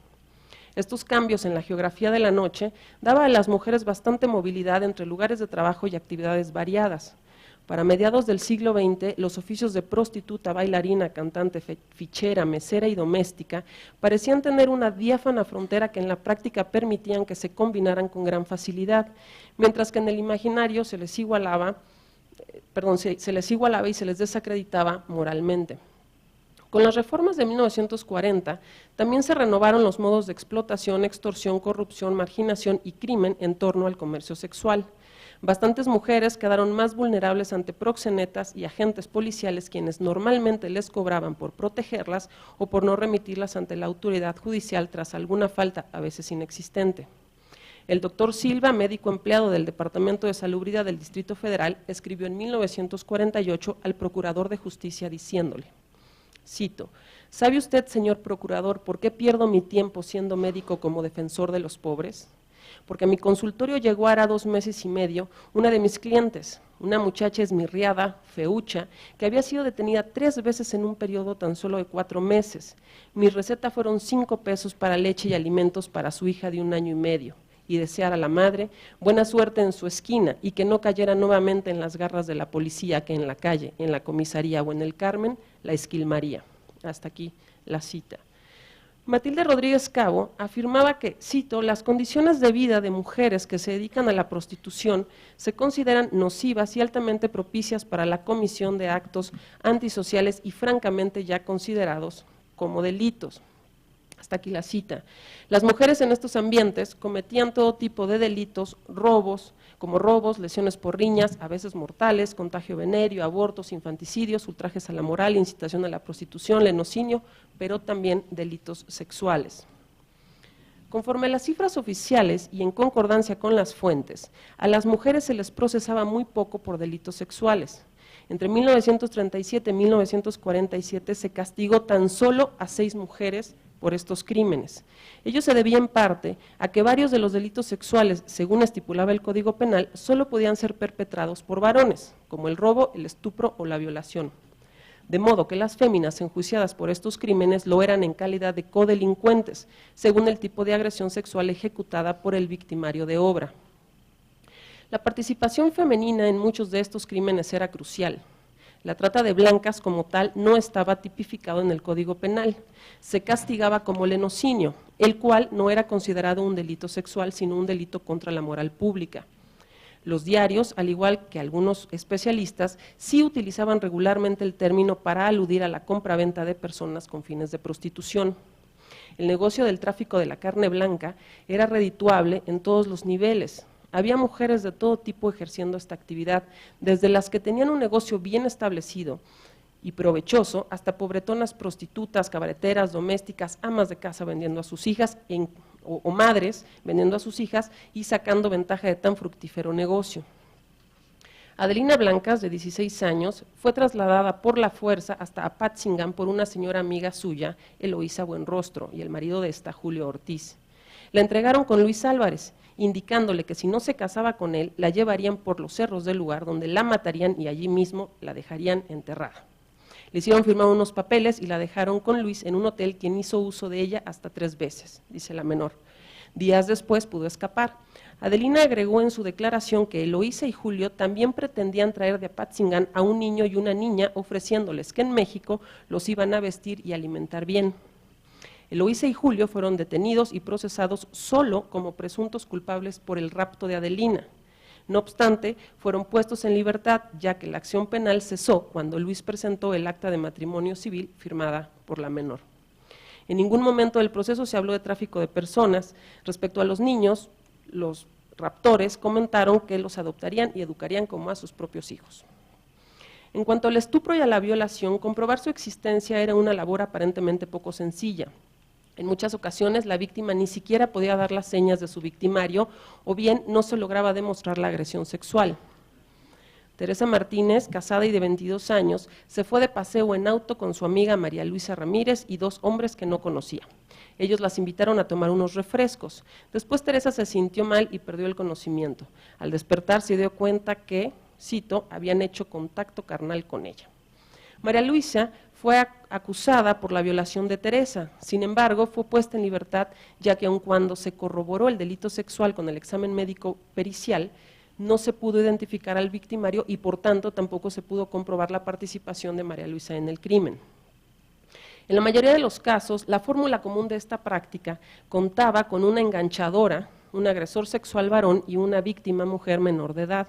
[SPEAKER 3] Estos cambios en la geografía de la noche daban a las mujeres bastante movilidad entre lugares de trabajo y actividades variadas. Para mediados del siglo XX, los oficios de prostituta, bailarina, cantante, fichera, mesera y doméstica parecían tener una diáfana frontera que en la práctica permitían que se combinaran con gran facilidad, mientras que en el imaginario se les igualaba y se les desacreditaba moralmente. Con las reformas de 1940, también se renovaron los modos de explotación, extorsión, corrupción, marginación y crimen en torno al comercio sexual. Bastantes mujeres quedaron más vulnerables ante proxenetas y agentes policiales quienes normalmente les cobraban por protegerlas o por no remitirlas ante la autoridad judicial tras alguna falta, a veces inexistente. El doctor Silva, médico empleado del Departamento de Salubridad del Distrito Federal, escribió en 1948 al Procurador de Justicia diciéndole, cito, ¿sabe usted, señor Procurador, por qué pierdo mi tiempo siendo médico como defensor de los pobres? Porque a mi consultorio llegó hará 2 meses y medio una de mis clientes, una muchacha esmirriada, feucha, que había sido detenida 3 veces en un periodo tan solo de 4 meses. Mi receta fueron 5 pesos para leche y alimentos para su hija de 1 año y medio, y desear a la madre buena suerte en su esquina y que no cayera nuevamente en las garras de la policía que en la calle, en la comisaría o en el Carmen, la esquilmaría. Hasta aquí la cita. Matilde Rodríguez Cabo afirmaba que, cito, las condiciones de vida de mujeres que se dedican a la prostitución se consideran nocivas y altamente propicias para la comisión de actos antisociales y francamente ya considerados como delitos. Hasta aquí la cita. Las mujeres en estos ambientes cometían todo tipo de delitos, como robos, lesiones por riñas, a veces mortales, contagio venéreo, abortos, infanticidios, ultrajes a la moral, incitación a la prostitución, lenocinio, pero también delitos sexuales. Conforme a las cifras oficiales y en concordancia con las fuentes, a las mujeres se les procesaba muy poco por delitos sexuales. Entre 1937 y 1947 se castigó tan solo a 6 mujeres por estos crímenes. Ello se debía en parte a que varios de los delitos sexuales, según estipulaba el Código Penal, solo podían ser perpetrados por varones, como el robo, el estupro o la violación. De modo que las féminas enjuiciadas por estos crímenes lo eran en calidad de codelincuentes, según el tipo de agresión sexual ejecutada por el victimario de obra. La participación femenina en muchos de estos crímenes era crucial. La trata de blancas como tal no estaba tipificado en el Código Penal, se castigaba como lenocinio, el cual no era considerado un delito sexual, sino un delito contra la moral pública. Los diarios, al igual que algunos especialistas, sí utilizaban regularmente el término para aludir a la compraventa de personas con fines de prostitución. El negocio del tráfico de la carne blanca era redituable en todos los niveles. Había mujeres de todo tipo ejerciendo esta actividad, desde las que tenían un negocio bien establecido y provechoso, hasta pobretonas prostitutas, cabareteras, domésticas, amas de casa vendiendo a sus hijas, o madres vendiendo a sus hijas y sacando ventaja de tan fructífero negocio. Adelina Blancas, de 16 años, fue trasladada por la fuerza hasta Apatzingán por una señora amiga suya, Eloísa Buenrostro, y el marido de esta, Julio Ortiz. La entregaron con Luis Álvarez, indicándole que si no se casaba con él, la llevarían por los cerros del lugar donde la matarían y allí mismo la dejarían enterrada. Le hicieron firmar unos papeles y la dejaron con Luis en un hotel, quien hizo uso de ella hasta 3 veces, dice la menor. Días después pudo escapar. Adelina agregó en su declaración que Eloísa y Julio también pretendían traer de Apatzingán a un niño y una niña, ofreciéndoles que en México los iban a vestir y alimentar bien. Eloísa y Julio fueron detenidos y procesados solo como presuntos culpables por el rapto de Adelina. No obstante, fueron puestos en libertad, ya que la acción penal cesó cuando Luis presentó el acta de matrimonio civil firmada por la menor. En ningún momento del proceso se habló de tráfico de personas. Respecto a los niños, los raptores comentaron que los adoptarían y educarían como a sus propios hijos. En cuanto al estupro y a la violación, comprobar su existencia era una labor aparentemente poco sencilla. En muchas ocasiones la víctima ni siquiera podía dar las señas de su victimario o bien no se lograba demostrar la agresión sexual. Teresa Martínez, casada y de 22 años, se fue de paseo en auto con su amiga María Luisa Ramírez y 2 hombres que no conocía. Ellos las invitaron a tomar unos refrescos. Después Teresa se sintió mal y perdió el conocimiento. Al despertar se dio cuenta que, cito, habían hecho contacto carnal con ella. María Luisa fue acusada por la violación de Teresa, sin embargo fue puesta en libertad ya que aun cuando se corroboró el delito sexual con el examen médico pericial, no se pudo identificar al victimario y por tanto tampoco se pudo comprobar la participación de María Luisa en el crimen. En la mayoría de los casos, la fórmula común de esta práctica contaba con una enganchadora, un agresor sexual varón y una víctima mujer menor de edad,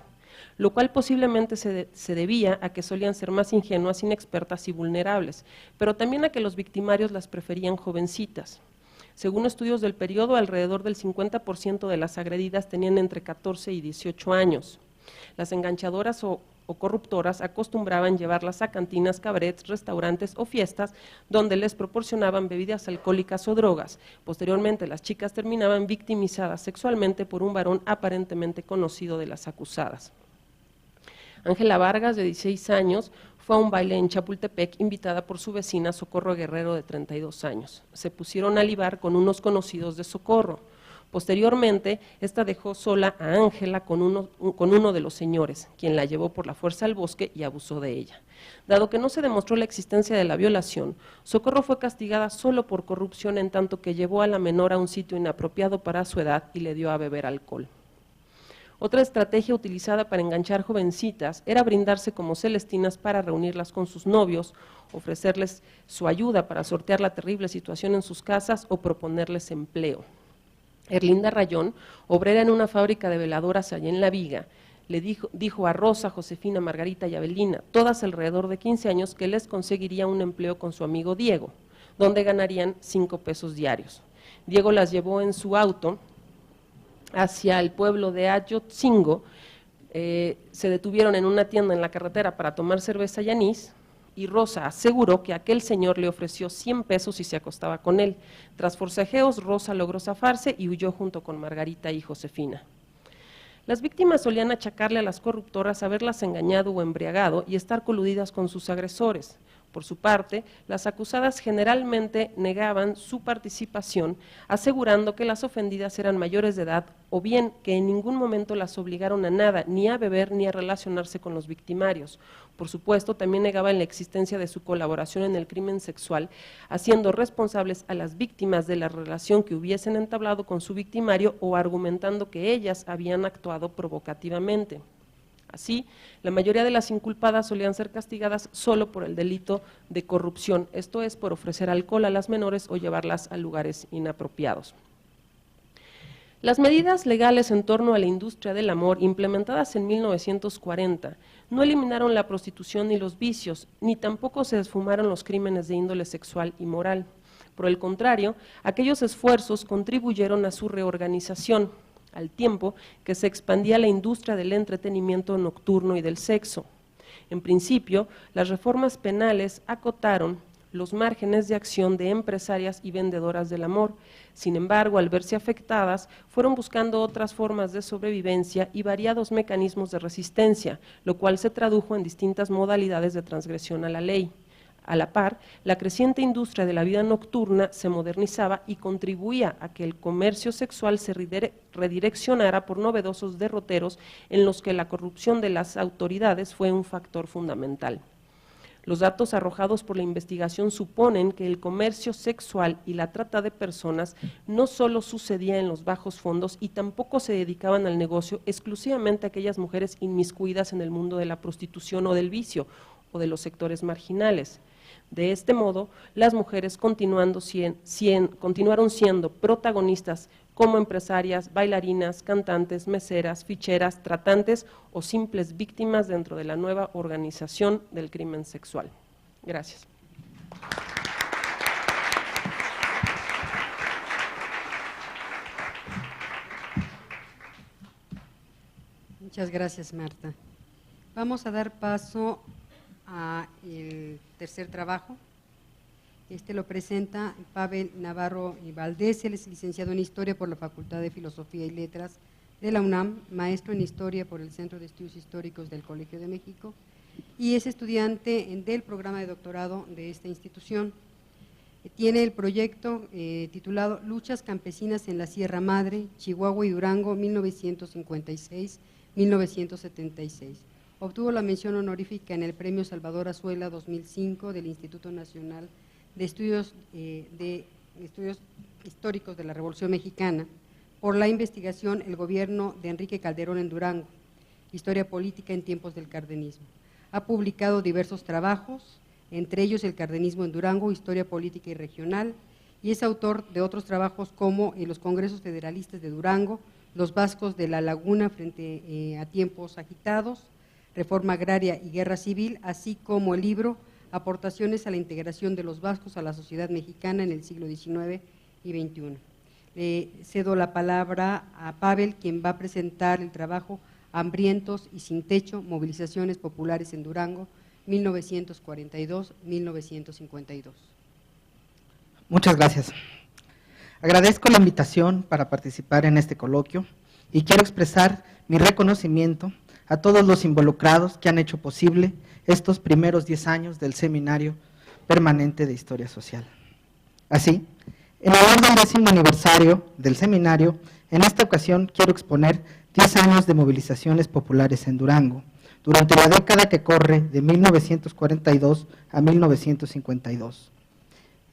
[SPEAKER 3] lo cual posiblemente se debía a que solían ser más ingenuas, inexpertas y vulnerables, pero también a que los victimarios las preferían jovencitas. Según estudios del periodo, alrededor del 50% de las agredidas tenían entre 14 y 18 años. Las enganchadoras o corruptoras acostumbraban llevarlas a cantinas, cabarets, restaurantes o fiestas donde les proporcionaban bebidas alcohólicas o drogas. Posteriormente, las chicas terminaban victimizadas sexualmente por un varón aparentemente conocido de las acusadas. Ángela Vargas, de 16 años, fue a un baile en Chapultepec invitada por su vecina Socorro Guerrero, de 32 años. Se pusieron a libar con unos conocidos de Socorro. Posteriormente, esta dejó sola a Ángela con uno de los señores, quien la llevó por la fuerza al bosque y abusó de ella. Dado que no se demostró la existencia de la violación, Socorro fue castigada solo por corrupción en tanto que llevó a la menor a un sitio inapropiado para su edad y le dio a beber alcohol. Otra estrategia utilizada para enganchar jovencitas era brindarse como celestinas para reunirlas con sus novios, ofrecerles su ayuda para sortear la terrible situación en sus casas o proponerles empleo. Erlinda Rayón, obrera en una fábrica de veladoras allá en La Viga, le dijo a Rosa, Josefina, Margarita y Abelina, todas alrededor de 15 años, que les conseguiría un empleo con su amigo Diego, donde ganarían 5 pesos diarios. Diego las llevó en su auto hacia el pueblo de Ayotzingo, se detuvieron en una tienda en la carretera para tomar cerveza y anís, y Rosa aseguró que aquel señor le ofreció 100 pesos y se acostaba con él. Tras forcejeos, Rosa logró zafarse y huyó junto con Margarita y Josefina. Las víctimas solían achacarle a las corruptoras haberlas engañado o embriagado y estar coludidas con sus agresores. Por su parte, las acusadas generalmente negaban su participación, asegurando que las ofendidas eran mayores de edad o bien que en ningún momento las obligaron a nada, ni a beber ni a relacionarse con los victimarios. Por supuesto, también negaban la existencia de su colaboración en el crimen sexual, haciendo responsables a las víctimas de la relación que hubiesen entablado con su victimario o argumentando que ellas habían actuado provocativamente. Así, la mayoría de las inculpadas solían ser castigadas solo por el delito de corrupción, esto es, por ofrecer alcohol a las menores o llevarlas a lugares inapropiados. Las medidas legales en torno a la industria del amor, implementadas en 1940, no eliminaron la prostitución ni los vicios, ni tampoco se esfumaron los crímenes de índole sexual y moral. Por el contrario, aquellos esfuerzos contribuyeron a su reorganización, al tiempo que se expandía la industria del entretenimiento nocturno y del sexo. En principio, las reformas penales acotaron los márgenes de acción de empresarias y vendedoras del amor. Sin embargo, al verse afectadas, fueron buscando otras formas de sobrevivencia y variados mecanismos de resistencia, lo cual se tradujo en distintas modalidades de transgresión a la ley. A la par, la creciente industria de la vida nocturna se modernizaba y contribuía a que el comercio sexual se redireccionara por novedosos derroteros en los que la corrupción de las autoridades fue un factor fundamental. Los datos arrojados por la investigación suponen que el comercio sexual y la trata de personas no solo sucedía en los bajos fondos y tampoco se dedicaban al negocio exclusivamente aquellas mujeres inmiscuidas en el mundo de la prostitución o del vicio o de los sectores marginales. De este modo, las mujeres continuaron siendo protagonistas como empresarias, bailarinas, cantantes, meseras, ficheras, tratantes o simples víctimas dentro de la nueva organización del crimen sexual. Gracias.
[SPEAKER 1] Muchas gracias, Marta. Vamos a dar paso al tercer trabajo. Este lo presenta Pavel Navarro y Valdés, él es licenciado en Historia por la Facultad de Filosofía y Letras de la UNAM, maestro en Historia por el Centro de Estudios Históricos del Colegio de México y es estudiante del programa de doctorado de esta institución. Tiene el proyecto titulado Luchas campesinas en la Sierra Madre, Chihuahua y Durango, 1956-1976. Obtuvo la mención honorífica en el Premio Salvador Azuela 2005 del Instituto Nacional de Estudios Históricos de la Revolución Mexicana por la investigación El gobierno de Enrique Calderón en Durango, Historia política en tiempos del cardenismo. Ha publicado diversos trabajos, entre ellos El cardenismo en Durango, Historia política y regional, y es autor de otros trabajos como Los congresos federalistas de Durango, Los vascos de la laguna frente a tiempos agitados, Reforma agraria y guerra civil, así como el libro Aportaciones a la integración de los vascos a la sociedad mexicana en el siglo XIX y XXI. Le cedo la palabra a Pavel, quien va a presentar el trabajo Hambrientos y sin techo, movilizaciones populares en Durango, 1942-1952.
[SPEAKER 4] Muchas gracias. Agradezco la invitación para participar en este coloquio y quiero expresar mi reconocimiento a todos los involucrados que han hecho posible estos primeros 10 años del Seminario Permanente de Historia Social. Así, en honor del 10º aniversario del seminario, en esta ocasión quiero exponer 10 años de movilizaciones populares en Durango, durante la década que corre de 1942 a 1952.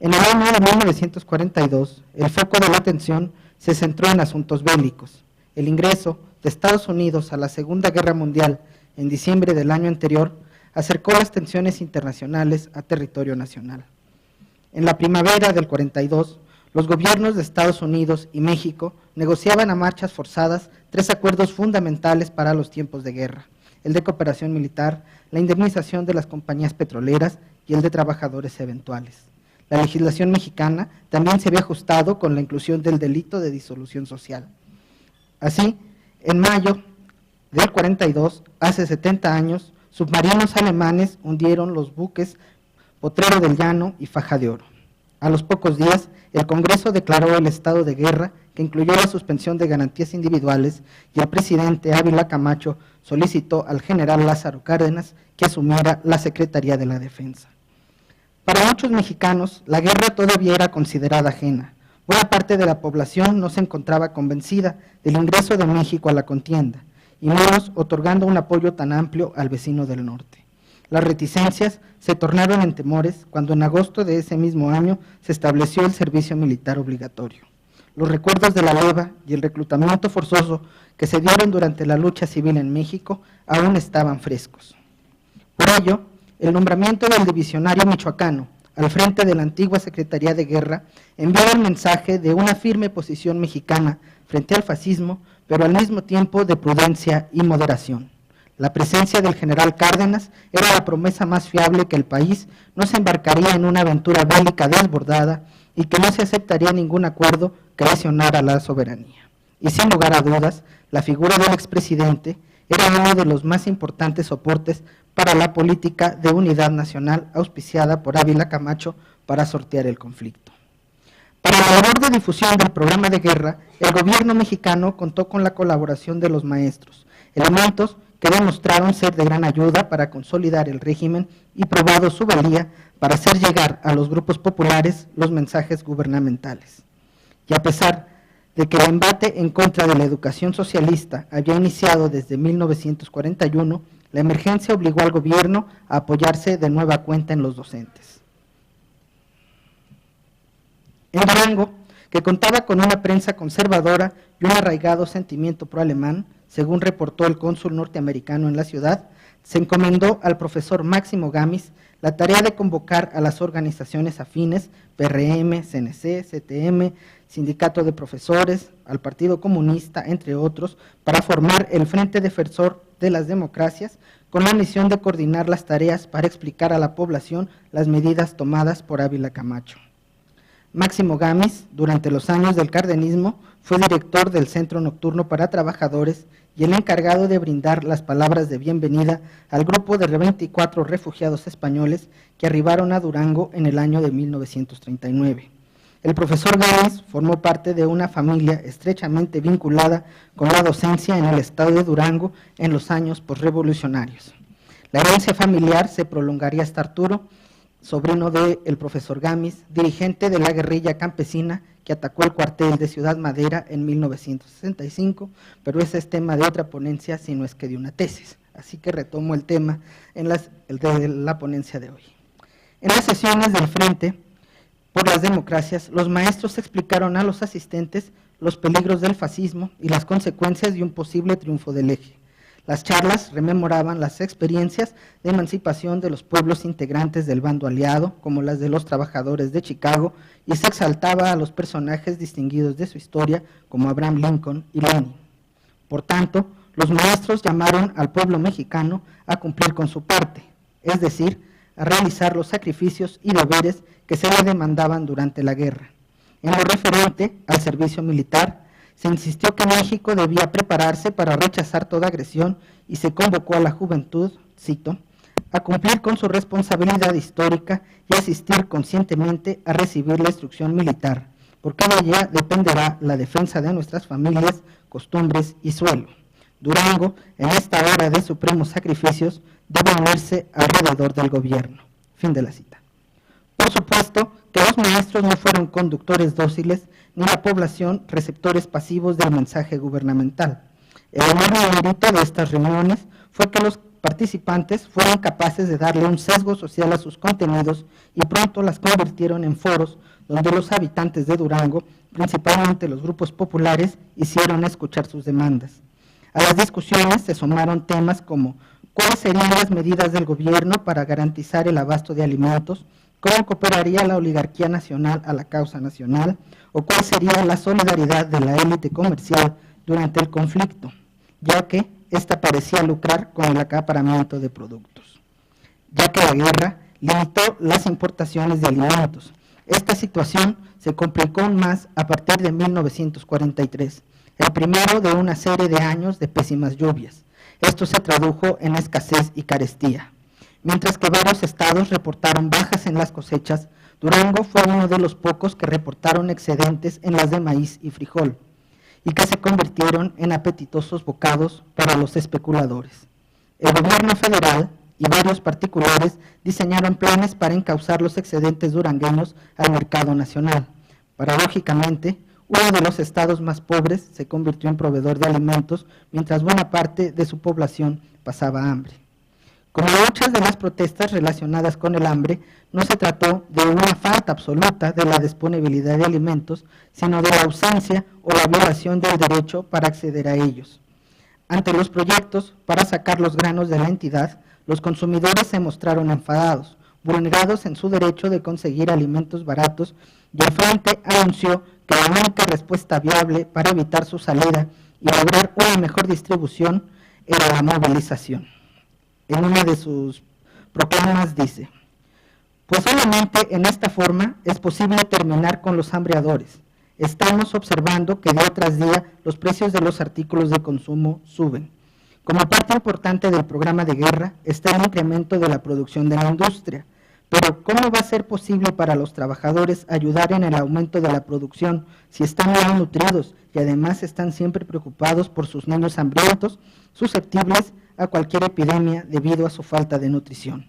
[SPEAKER 4] En el año de 1942, el foco de la atención se centró en asuntos bélicos. El ingreso de Estados Unidos a la Segunda Guerra Mundial en diciembre del año anterior acercó las tensiones internacionales a territorio nacional. En la primavera del 42, los gobiernos de Estados Unidos y México negociaban a marchas forzadas 3 acuerdos fundamentales para los tiempos de guerra: el de cooperación militar, la indemnización de las compañías petroleras y el de trabajadores eventuales. La legislación mexicana también se había ajustado con la inclusión del delito de disolución social. Así, en mayo del 42, hace 70 años, submarinos alemanes hundieron los buques Potrero del Llano y Faja de Oro. A los pocos días, el Congreso declaró el estado de guerra, que incluyó la suspensión de garantías individuales, y el presidente Ávila Camacho solicitó al general Lázaro Cárdenas que asumiera la Secretaría de la Defensa. Para muchos mexicanos, la guerra todavía era considerada ajena. Buena parte de la población no se encontraba convencida del ingreso de México a la contienda, y menos otorgando un apoyo tan amplio al vecino del norte. Las reticencias se tornaron en temores cuando en agosto de ese mismo año se estableció el servicio militar obligatorio. Los recuerdos de la leva y el reclutamiento forzoso que se dieron durante la lucha civil en México aún estaban frescos. Por ello, el nombramiento del divisionario michoacano al frente de la antigua Secretaría de Guerra enviaba el mensaje de una firme posición mexicana frente al fascismo, pero al mismo tiempo de prudencia y moderación. La presencia del general Cárdenas era la promesa más fiable que el país no se embarcaría en una aventura bélica desbordada y que no se aceptaría ningún acuerdo que lesionara la soberanía. Y sin lugar a dudas, la figura del expresidente era uno de los más importantes soportes para la política de unidad nacional auspiciada por Ávila Camacho para sortear el conflicto. Para la labor de difusión del programa de guerra, el gobierno mexicano contó con la colaboración de los maestros, elementos que demostraron ser de gran ayuda para consolidar el régimen y probado su valía para hacer llegar a los grupos populares los mensajes gubernamentales. Y a pesar de que el embate en contra de la educación socialista había iniciado desde 1941, la emergencia obligó al gobierno a apoyarse de nueva cuenta en los docentes. En Durango, que contaba con una prensa conservadora y un arraigado sentimiento pro-alemán, según reportó el cónsul norteamericano en la ciudad, se encomendó al profesor Máximo Gamis la tarea de convocar a las organizaciones afines, PRM, CNC, CTM, Sindicato de Profesores, al Partido Comunista, entre otros, para formar el Frente Defensor de las Democracias, con la misión de coordinar las tareas para explicar a la población las medidas tomadas por Ávila Camacho. Máximo Gamis, durante los años del cardenismo, fue director del Centro Nocturno para Trabajadores y el encargado de brindar las palabras de bienvenida al grupo de 24 refugiados españoles que arribaron a Durango en el año de 1939. El profesor Gámez formó parte de una familia estrechamente vinculada con la docencia en el estado de Durango en los años posrevolucionarios. La herencia familiar se prolongaría hasta Arturo, sobrino del profesor Gámez, dirigente de la guerrilla campesina que atacó el cuartel de Ciudad Madera en 1965, pero ese es tema de otra ponencia, si no es que de una tesis. Así que retomo el tema de la ponencia de hoy. En las sesiones del Frente por las Democracias, los maestros explicaron a los asistentes los peligros del fascismo y las consecuencias de un posible triunfo del Eje. Las charlas rememoraban las experiencias de emancipación de los pueblos integrantes del bando aliado, como las de los trabajadores de Chicago, y se exaltaba a los personajes distinguidos de su historia, como Abraham Lincoln y Lenin. Por tanto, los maestros llamaron al pueblo mexicano a cumplir con su parte, es decir, a realizar los sacrificios y deberes que se le demandaban durante la guerra. En lo referente al servicio militar, se insistió que México debía prepararse para rechazar toda agresión y se convocó a la juventud, cito, a cumplir con su responsabilidad histórica y asistir conscientemente a recibir la instrucción militar, porque de ella dependerá la defensa de nuestras familias, costumbres y suelo. Durango, en esta hora de supremos sacrificios, debe unirse alrededor del gobierno. Fin de la cita. Por supuesto que los maestros no fueron conductores dóciles, ni la población receptores pasivos del mensaje gubernamental. El enorme mérito de estas reuniones fue que los participantes fueron capaces de darle un sesgo social a sus contenidos y pronto las convirtieron en foros donde los habitantes de Durango, principalmente los grupos populares, hicieron escuchar sus demandas. A las discusiones se sumaron temas como cuáles serían las medidas del gobierno para garantizar el abasto de alimentos, cómo cooperaría la oligarquía nacional a la causa nacional, o cuál sería la solidaridad de la élite comercial durante el conflicto, ya que ésta parecía lucrar con el acaparamiento de productos. Ya que la guerra limitó las importaciones de alimentos, esta situación se complicó aún más a partir de 1943, el primero de una serie de años de pésimas lluvias. Esto se tradujo en escasez y carestía. Mientras que varios estados reportaron bajas en las cosechas, Durango fue uno de los pocos que reportaron excedentes en las de maíz y frijol, y que se convirtieron en apetitosos bocados para los especuladores. El gobierno federal y varios particulares diseñaron planes para encauzar los excedentes durangueños al mercado nacional. Paradójicamente, uno de los estados más pobres se convirtió en proveedor de alimentos, mientras buena parte de su población pasaba hambre. Como muchas de las protestas relacionadas con el hambre, no se trató de una falta absoluta de la disponibilidad de alimentos, sino de la ausencia o la violación del derecho para acceder a ellos. Ante los proyectos para sacar los granos de la entidad, los consumidores se mostraron enfadados, vulnerados en su derecho de conseguir alimentos baratos, y el Frente anunció que la única respuesta viable para evitar su salida y lograr una mejor distribución era la movilización. En una de sus proclamas dice: pues solamente en esta forma es posible terminar con los hambreadores. Estamos observando que día tras día los precios de los artículos de consumo suben. Como parte importante del programa de guerra está el incremento de la producción de la industria. Pero ¿cómo va a ser posible para los trabajadores ayudar en el aumento de la producción si están mal nutridos y además están siempre preocupados por sus niños hambrientos, susceptibles a cualquier epidemia debido a su falta de nutrición?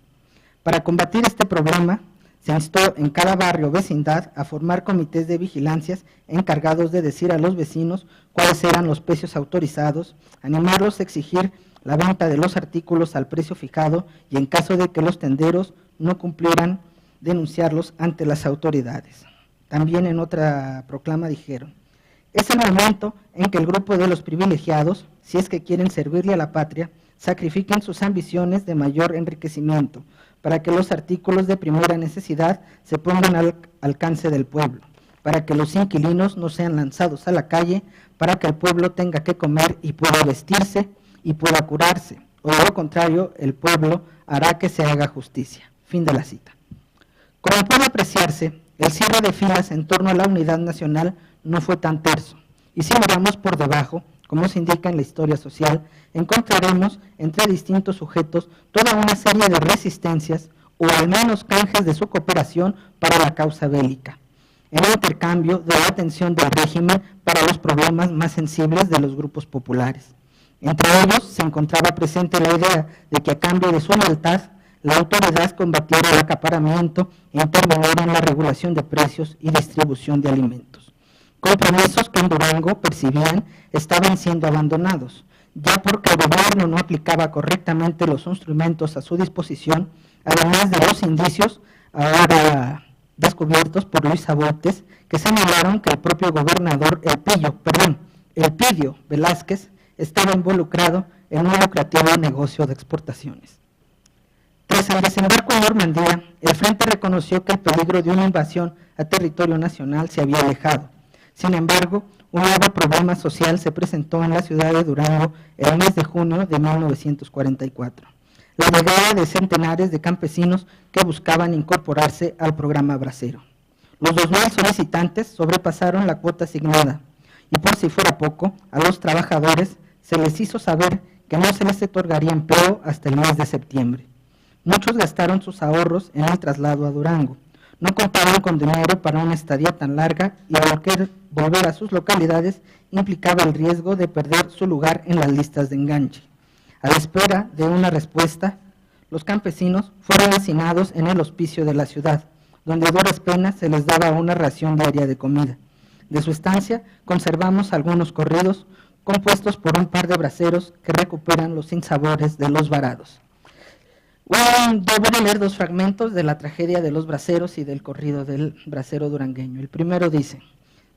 [SPEAKER 4] Para combatir este problema, se instó en cada barrio o vecindad a formar comités de vigilancias encargados de decir a los vecinos cuáles eran los precios autorizados, animarlos a exigir la venta de los artículos al precio fijado y en caso de que los tenderos no cumplieran, denunciarlos ante las autoridades. También en otra proclama dijeron: es el momento en que el grupo de los privilegiados, si es que quieren servirle a la patria, sacrifiquen sus ambiciones de mayor enriquecimiento para que los artículos de primera necesidad se pongan al alcance del pueblo, para que los inquilinos no sean lanzados a la calle, para que el pueblo tenga que comer y pueda vestirse y pueda curarse, o de lo contrario, el pueblo hará que se haga justicia. Fin de la cita. Como puede apreciarse, el cierre de filas en torno a la unidad nacional no fue tan terso, y si miramos por debajo, como se indica en la historia social, encontraremos entre distintos sujetos toda una serie de resistencias, o al menos canjes de su cooperación para la causa bélica. en intercambio de la atención del régimen para los problemas más sensibles de los grupos populares. Entre ellos se encontraba presente la idea de que a cambio de su lealtad, la autoridad combatiera el acaparamiento e interviniera en la regulación de precios y distribución de alimentos. Compromisos que en Durango percibían estaban siendo abandonados, ya porque el gobierno no aplicaba correctamente los instrumentos a su disposición, además de los indicios ahora descubiertos por Luis Sabotes, que señalaron que el propio gobernador Elpidio Velázquez estaba involucrado en un lucrativo negocio de exportaciones. Tras el desembarco en Normandía, el Frente reconoció que el peligro de una invasión a territorio nacional se había alejado. Sin embargo, un nuevo problema social se presentó en la ciudad de Durango el mes de junio de 1944. La llegada de centenares de campesinos que buscaban incorporarse al programa Bracero. Los 2,000 solicitantes sobrepasaron la cuota asignada y por si fuera poco, a los trabajadores se les hizo saber que no se les otorgaría empleo hasta el mes de septiembre. Muchos gastaron sus ahorros en el traslado a Durango. No contaban con dinero para una estadía tan larga y volver a sus localidades implicaba el riesgo de perder su lugar en las listas de enganche. A la espera de una respuesta, los campesinos fueron hacinados en el hospicio de la ciudad, donde a duras penas se les daba una ración diaria de comida. De su estancia conservamos algunos corridos compuestos por un par de braceros que recuperan los sinsabores de los varados. Voy a leer 2 fragmentos de la tragedia de los braceros y del corrido del bracero durangueño. El primero dice: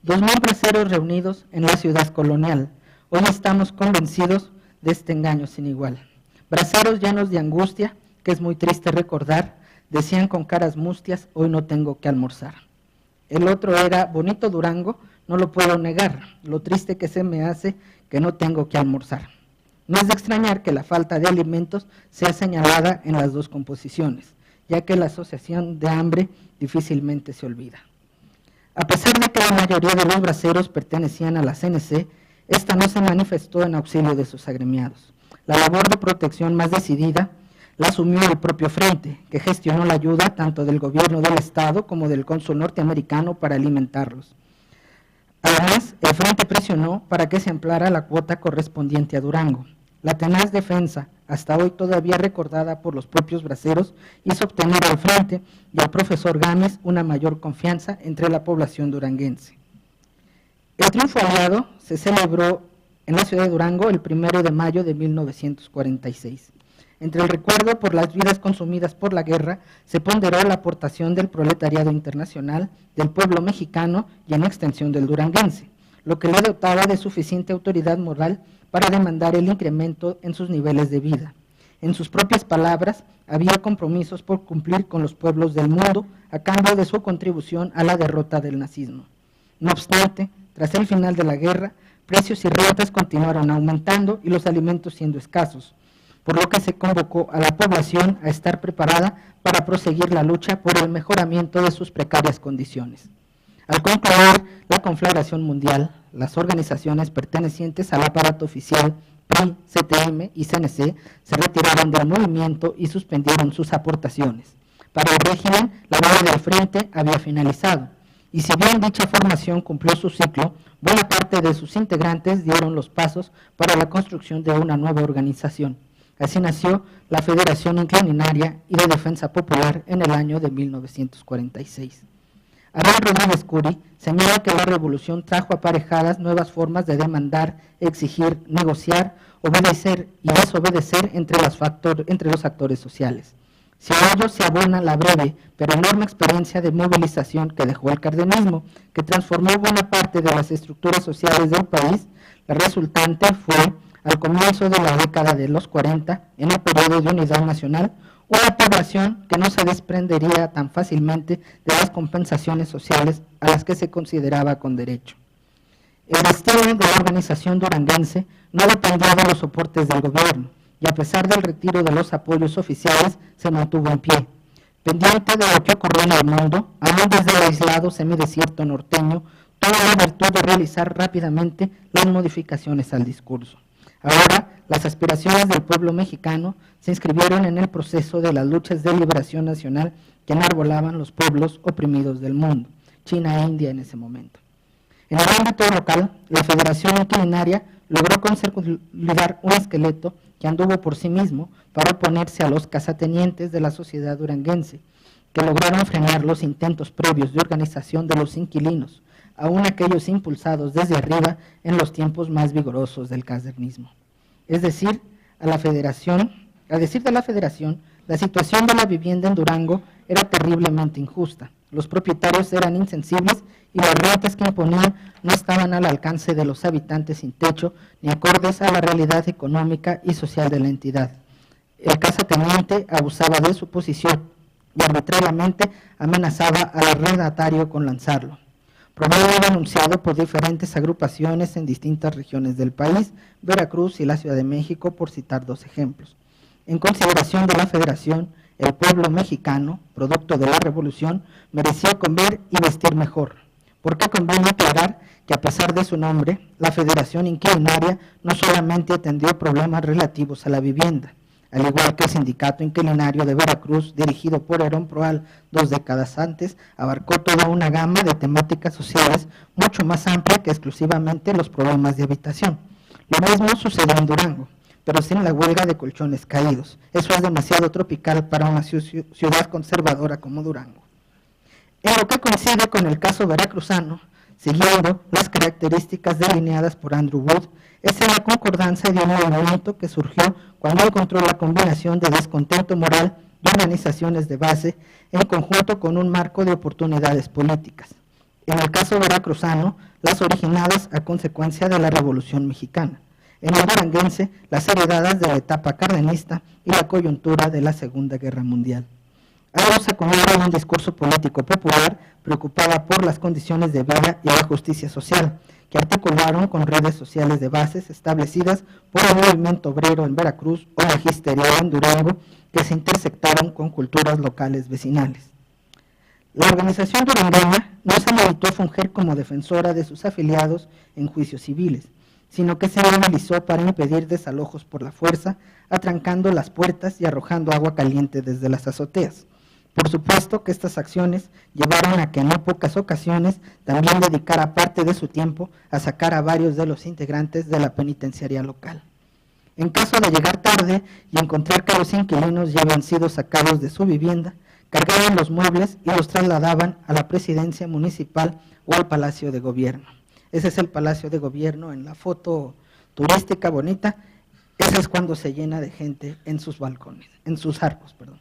[SPEAKER 4] 2,000 braceros reunidos en la ciudad colonial. Hoy estamos convencidos de este engaño sin igual. Braceros llenos de angustia, que es muy triste recordar, decían con caras mustias: hoy no tengo que almorzar. El otro era: bonito Durango, no lo puedo negar, lo triste que se me hace que no tengo que almorzar. No es de extrañar que la falta de alimentos sea señalada en las 2 composiciones, ya que la asociación de hambre difícilmente se olvida. A pesar de que la mayoría de los braceros pertenecían a la CNC, esta no se manifestó en auxilio de sus agremiados. La labor de protección más decidida la asumió el propio Frente, que gestionó la ayuda tanto del gobierno del Estado como del cónsul norteamericano para alimentarlos. Además, el Frente presionó para que se empleara la cuota correspondiente a Durango. La tenaz defensa, hasta hoy todavía recordada por los propios braceros, hizo obtener al Frente y al profesor Gámez una mayor confianza entre la población duranguense. El triunfo aliado se celebró en la ciudad de Durango el 1 de mayo de 1946. Entre el recuerdo por las vidas consumidas por la guerra, se ponderó la aportación del proletariado internacional, del pueblo mexicano y en extensión del duranguense, lo que le dotaba de suficiente autoridad moral para demandar el incremento en sus niveles de vida. En sus propias palabras, había compromisos por cumplir con los pueblos del mundo a cambio de su contribución a la derrota del nazismo. No obstante, tras el final de la guerra, precios y rentas continuaron aumentando y los alimentos siendo escasos, por lo que se convocó a la población a estar preparada para proseguir la lucha por el mejoramiento de sus precarias condiciones. Al concluir la conflagración mundial, las organizaciones pertenecientes al aparato oficial, PRI, CTM y CNC, se retiraron del movimiento y suspendieron sus aportaciones. Para el régimen, la vida del Frente había finalizado, y si bien dicha formación cumplió su ciclo, buena parte de sus integrantes dieron los pasos para la construcción de una nueva organización. Así nació la Federación Inclinaria y de Defensa Popular en el año de 1946. Abel Rodríguez Curi señala que la revolución trajo aparejadas nuevas formas de demandar, exigir, negociar, obedecer y desobedecer entre los actores sociales. Si a ello se abona la breve pero enorme experiencia de movilización que dejó el cardenismo, que transformó buena parte de las estructuras sociales del país, la resultante fue, al comienzo de la década de los 40, en el periodo de unidad nacional, una población que no se desprendería tan fácilmente de las compensaciones sociales a las que se consideraba con derecho. El destino de la organización duranguense no dependía de los soportes del gobierno, y a pesar del retiro de los apoyos oficiales, se mantuvo en pie. Pendiente de lo que ocurrió en el mundo, aún desde el aislado semidesierto norteño, tuvo la virtud de realizar rápidamente las modificaciones al discurso. Ahora, las aspiraciones del pueblo mexicano se inscribieron en el proceso de las luchas de liberación nacional que enarbolaban los pueblos oprimidos del mundo, China e India en ese momento. En el ámbito local, la Federación Inquilinaria logró consolidar un esqueleto que anduvo por sí mismo para oponerse a los cazatenientes de la sociedad duranguense, que lograron frenar los intentos previos de organización de los inquilinos, aun aquellos impulsados desde arriba en los tiempos más vigorosos del casernismo. Es decir, a decir de la Federación, la situación de la vivienda en Durango era terriblemente injusta. Los propietarios eran insensibles y las rentas que imponían no estaban al alcance de los habitantes sin techo ni acordes a la realidad económica y social de la entidad. El cazateniente abusaba de su posición y arbitrariamente amenazaba al arrendatario con lanzarlo. Promovido y denunciado por diferentes agrupaciones en distintas regiones del país, Veracruz y la Ciudad de México, por citar dos ejemplos. En consideración de la Federación, el pueblo mexicano, producto de la Revolución, merecía comer y vestir mejor. Porque conviene aclarar que a pesar de su nombre, la Federación Inquilinaria no solamente atendió problemas relativos a la vivienda, al igual que el Sindicato Inquilinario de Veracruz, dirigido por Herón Proal 2 décadas antes, abarcó toda una gama de temáticas sociales mucho más amplia que exclusivamente los problemas de habitación. Lo mismo sucedió en Durango, pero sin la huelga de colchones caídos. Eso es demasiado tropical para una ciudad conservadora como Durango. En lo que coincide con el caso veracruzano, siguiendo las características delineadas por Andrew Wood, es en la concordancia de un movimiento que surgió cuando encontró la combinación de descontento moral y organizaciones de base en conjunto con un marco de oportunidades políticas. En el caso veracruzano, las originadas a consecuencia de la Revolución Mexicana. En el duranguense, las heredadas de la etapa cardenista y la coyuntura de la Segunda Guerra Mundial. Algo se acumula en un discurso político popular preocupada por las condiciones de vida y la justicia social, que articularon con redes sociales de bases establecidas por el movimiento obrero en Veracruz o magisterial en Durango, que se intersectaron con culturas locales vecinales. La organización durangueña no se limitó a fungir como defensora de sus afiliados en juicios civiles, sino que se movilizó para impedir desalojos por la fuerza, atrancando las puertas y arrojando agua caliente desde las azoteas. Por supuesto que estas acciones llevaron a que en no pocas ocasiones también dedicara parte de su tiempo a sacar a varios de los integrantes de la penitenciaría local. En caso de llegar tarde y encontrar que los inquilinos ya habían sido sacados de su vivienda, cargaban los muebles y los trasladaban a la presidencia municipal o al Palacio de Gobierno. Ese es el Palacio de Gobierno en la foto turística bonita. Ese es cuando se llena de gente en sus balcones, en sus arcos, perdón.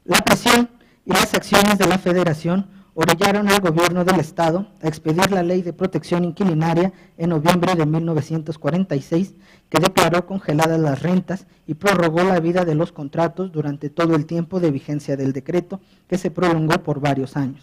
[SPEAKER 4] La presión y las acciones de la Federación orillaron al gobierno del Estado a expedir la Ley de Protección Inquilinaria en noviembre de 1946, que declaró congeladas las rentas y prorrogó la vida de los contratos durante todo el tiempo de vigencia del decreto, que se prolongó por varios años.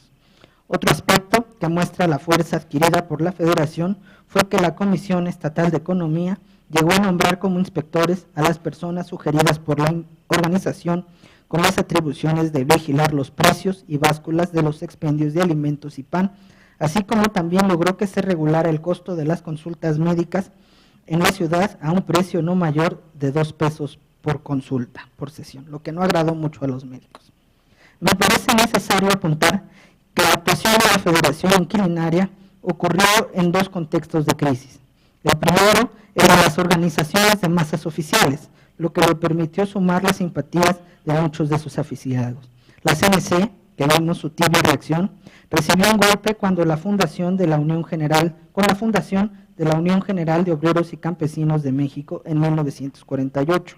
[SPEAKER 4] Otro aspecto que muestra la fuerza adquirida por la Federación fue que la Comisión Estatal de Economía llegó a nombrar como inspectores a las personas sugeridas por la organización con las atribuciones de vigilar los precios y básculas de los expendios de alimentos y pan, así como también logró que se regulara el costo de las consultas médicas en la ciudad a un precio no mayor de 2 pesos por consulta, por sesión, lo que no agradó mucho a los médicos. Me parece necesario apuntar que la actuación de la Federación Inquilinaria ocurrió en dos contextos de crisis. El primero era las organizaciones de masas oficiales, lo que le permitió sumar las simpatías de muchos de sus afiliados. La CNC, que vimos su tibia reacción, recibió un golpe cuando la fundación de la Unión General, con la fundación de la Unión General de Obreros y Campesinos de México en 1948.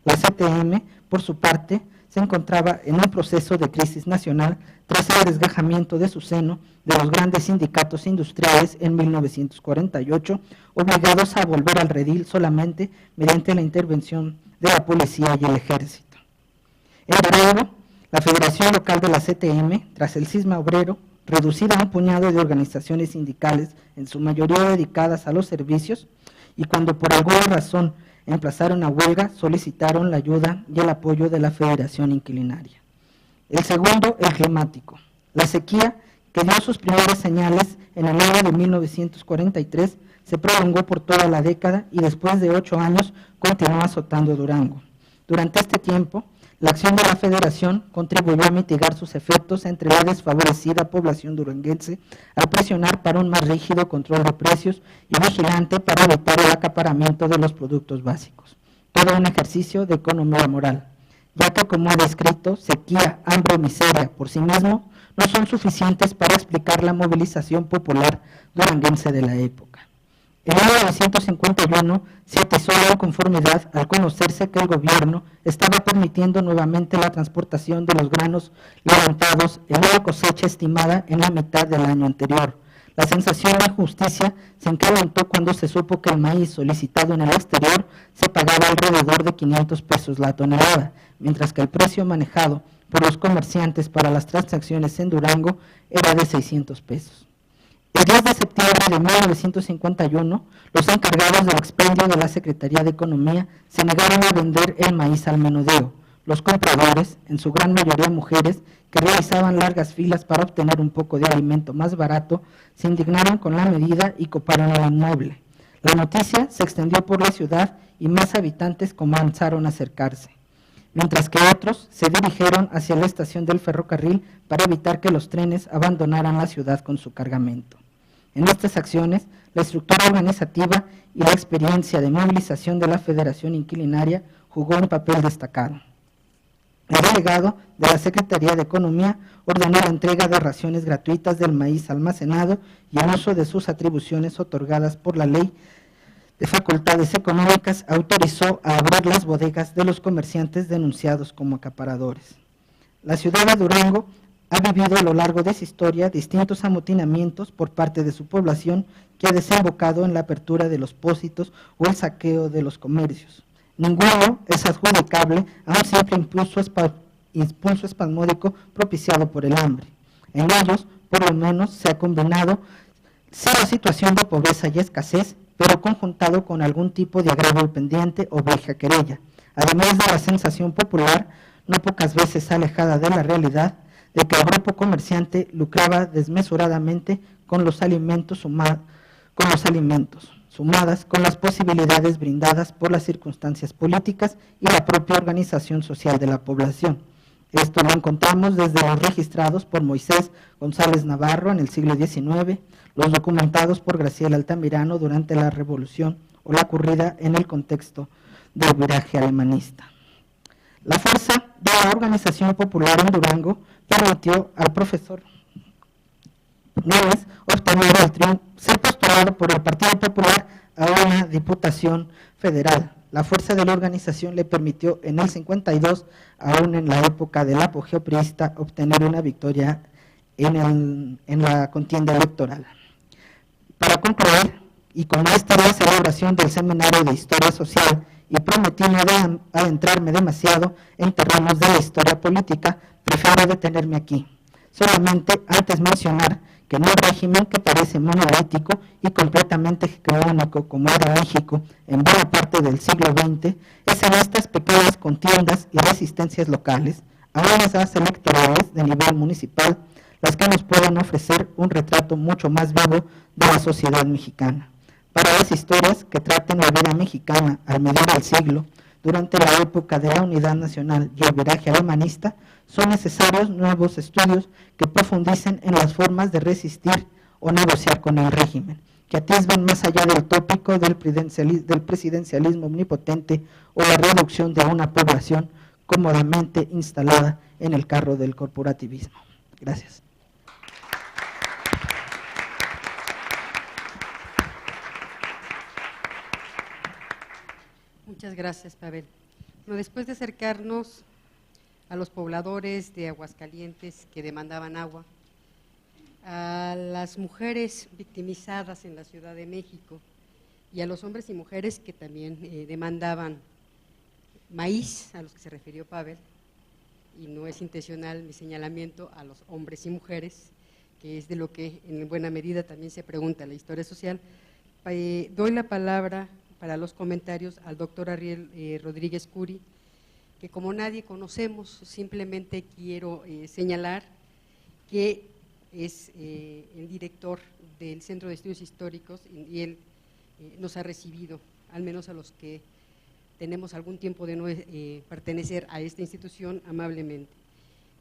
[SPEAKER 4] La CTM, por su parte, se encontraba en un proceso de crisis nacional tras el desgajamiento de su seno de los grandes sindicatos industriales en 1948, obligados a volver al redil solamente mediante la intervención de la policía y el ejército. En Durango, la Federación Local de la CTM, tras el cisma obrero, reducida a un puñado de organizaciones sindicales, en su mayoría dedicadas a los servicios, y cuando por alguna razón emplazaron a huelga, solicitaron la ayuda y el apoyo de la Federación Inquilinaria. El segundo, el climático. La sequía, que dio sus primeras señales en el año de 1943, se prolongó por toda la década y después de 8 años continuó azotando Durango. Durante este tiempo, La acción de la Federación contribuyó a mitigar sus efectos entre la desfavorecida población duranguense al presionar para un más rígido control de precios y vigilante para evitar el acaparamiento de los productos básicos. Todo un ejercicio de economía moral, ya que, como he descrito, sequía, hambre o miseria por sí mismo no son suficientes para explicar la movilización popular duranguense de la época. En 1951 se atizó la inconformidad al conocerse que el gobierno estaba permitiendo nuevamente la transportación de los granos levantados en una cosecha estimada en la mitad del año anterior. La sensación de injusticia se incrementó cuando se supo que el maíz solicitado en el exterior se pagaba alrededor de 500 pesos la tonelada, mientras que el precio manejado por los comerciantes para las transacciones en Durango era de 600 pesos. El 10 de septiembre de 1951, los encargados del expendio de la Secretaría de Economía se negaron a vender el maíz al menudeo. Los compradores, en su gran mayoría mujeres, que realizaban largas filas para obtener un poco de alimento más barato, se indignaron con la medida y coparon el inmueble. La noticia se extendió por la ciudad y más habitantes comenzaron a acercarse, mientras que otros se dirigieron hacia la estación del ferrocarril para evitar que los trenes abandonaran la ciudad con su cargamento. En estas acciones, la estructura organizativa y la experiencia de movilización de la Federación Inquilinaria jugó un papel destacado. El delegado de la Secretaría de Economía ordenó la entrega de raciones gratuitas del maíz almacenado y en uso de sus atribuciones otorgadas por la Ley de Facultades Económicas, autorizó a abrir las bodegas de los comerciantes denunciados como acaparadores. La ciudad de Durango ha vivido a lo largo de su historia distintos amotinamientos por parte de su población que ha desembocado en la apertura de los pósitos o el saqueo de los comercios. Ninguno es adjudicable a un simple impulso espasmódico propiciado por el hambre. En ellos, por lo menos, se ha combinado la situación de pobreza y escasez, pero conjuntado con algún tipo de agravio pendiente o vieja querella, además de la sensación popular, no pocas veces alejada de la realidad, de que el grupo comerciante lucraba desmesuradamente con los alimentos, sumadas con las posibilidades brindadas por las circunstancias políticas y la propia organización social de la población. Esto lo encontramos desde los registrados por Moisés González Navarro en el siglo XIX, los documentados por Graciela Altamirano durante la Revolución o la ocurrida en el contexto del viraje alemanista. La fuerza de la organización popular en Durango permitió al profesor Núñez obtener el triunfo, ser postulado por el Partido Popular a una diputación federal. La fuerza de la organización le permitió en el 52, aún en la época del apogeo priista, obtener una victoria en la contienda electoral. Para concluir, y como esta es la celebración del Seminario de Historia Social, y prometí no adentrarme demasiado en terrenos de la historia política, prefiero detenerme aquí. Solamente antes mencionar que en un régimen que parece monolítico y completamente hegemónico como era México en buena parte del siglo XX, es en estas pequeñas contiendas y resistencias locales, aún las electorales de nivel municipal, las que nos pueden ofrecer un retrato mucho más vivo de la sociedad mexicana. Para las historias que traten la vida mexicana al medio del siglo, durante la época de la unidad nacional y el viraje alemanista, son necesarios nuevos estudios que profundicen en las formas de resistir o negociar con el régimen, que atisben más allá del tópico del presidencialismo omnipotente o la reducción de una población cómodamente instalada en el carro del corporativismo. Gracias.
[SPEAKER 1] Muchas gracias, Pavel. Bueno, después de acercarnos a los pobladores de Aguascalientes que demandaban agua, a las mujeres victimizadas en la Ciudad de México y a los hombres y mujeres que también demandaban maíz, a los que se refirió Pavel, y no es intencional mi señalamiento a los hombres y mujeres, que es de lo que en buena medida también se pregunta la historia social. Doy la palabra para los comentarios al doctor Ariel Rodríguez Curi, que como nadie conocemos, simplemente quiero señalar que es el director del Centro de Estudios Históricos y él nos ha recibido, al menos a los que tenemos algún tiempo de no pertenecer a esta institución amablemente.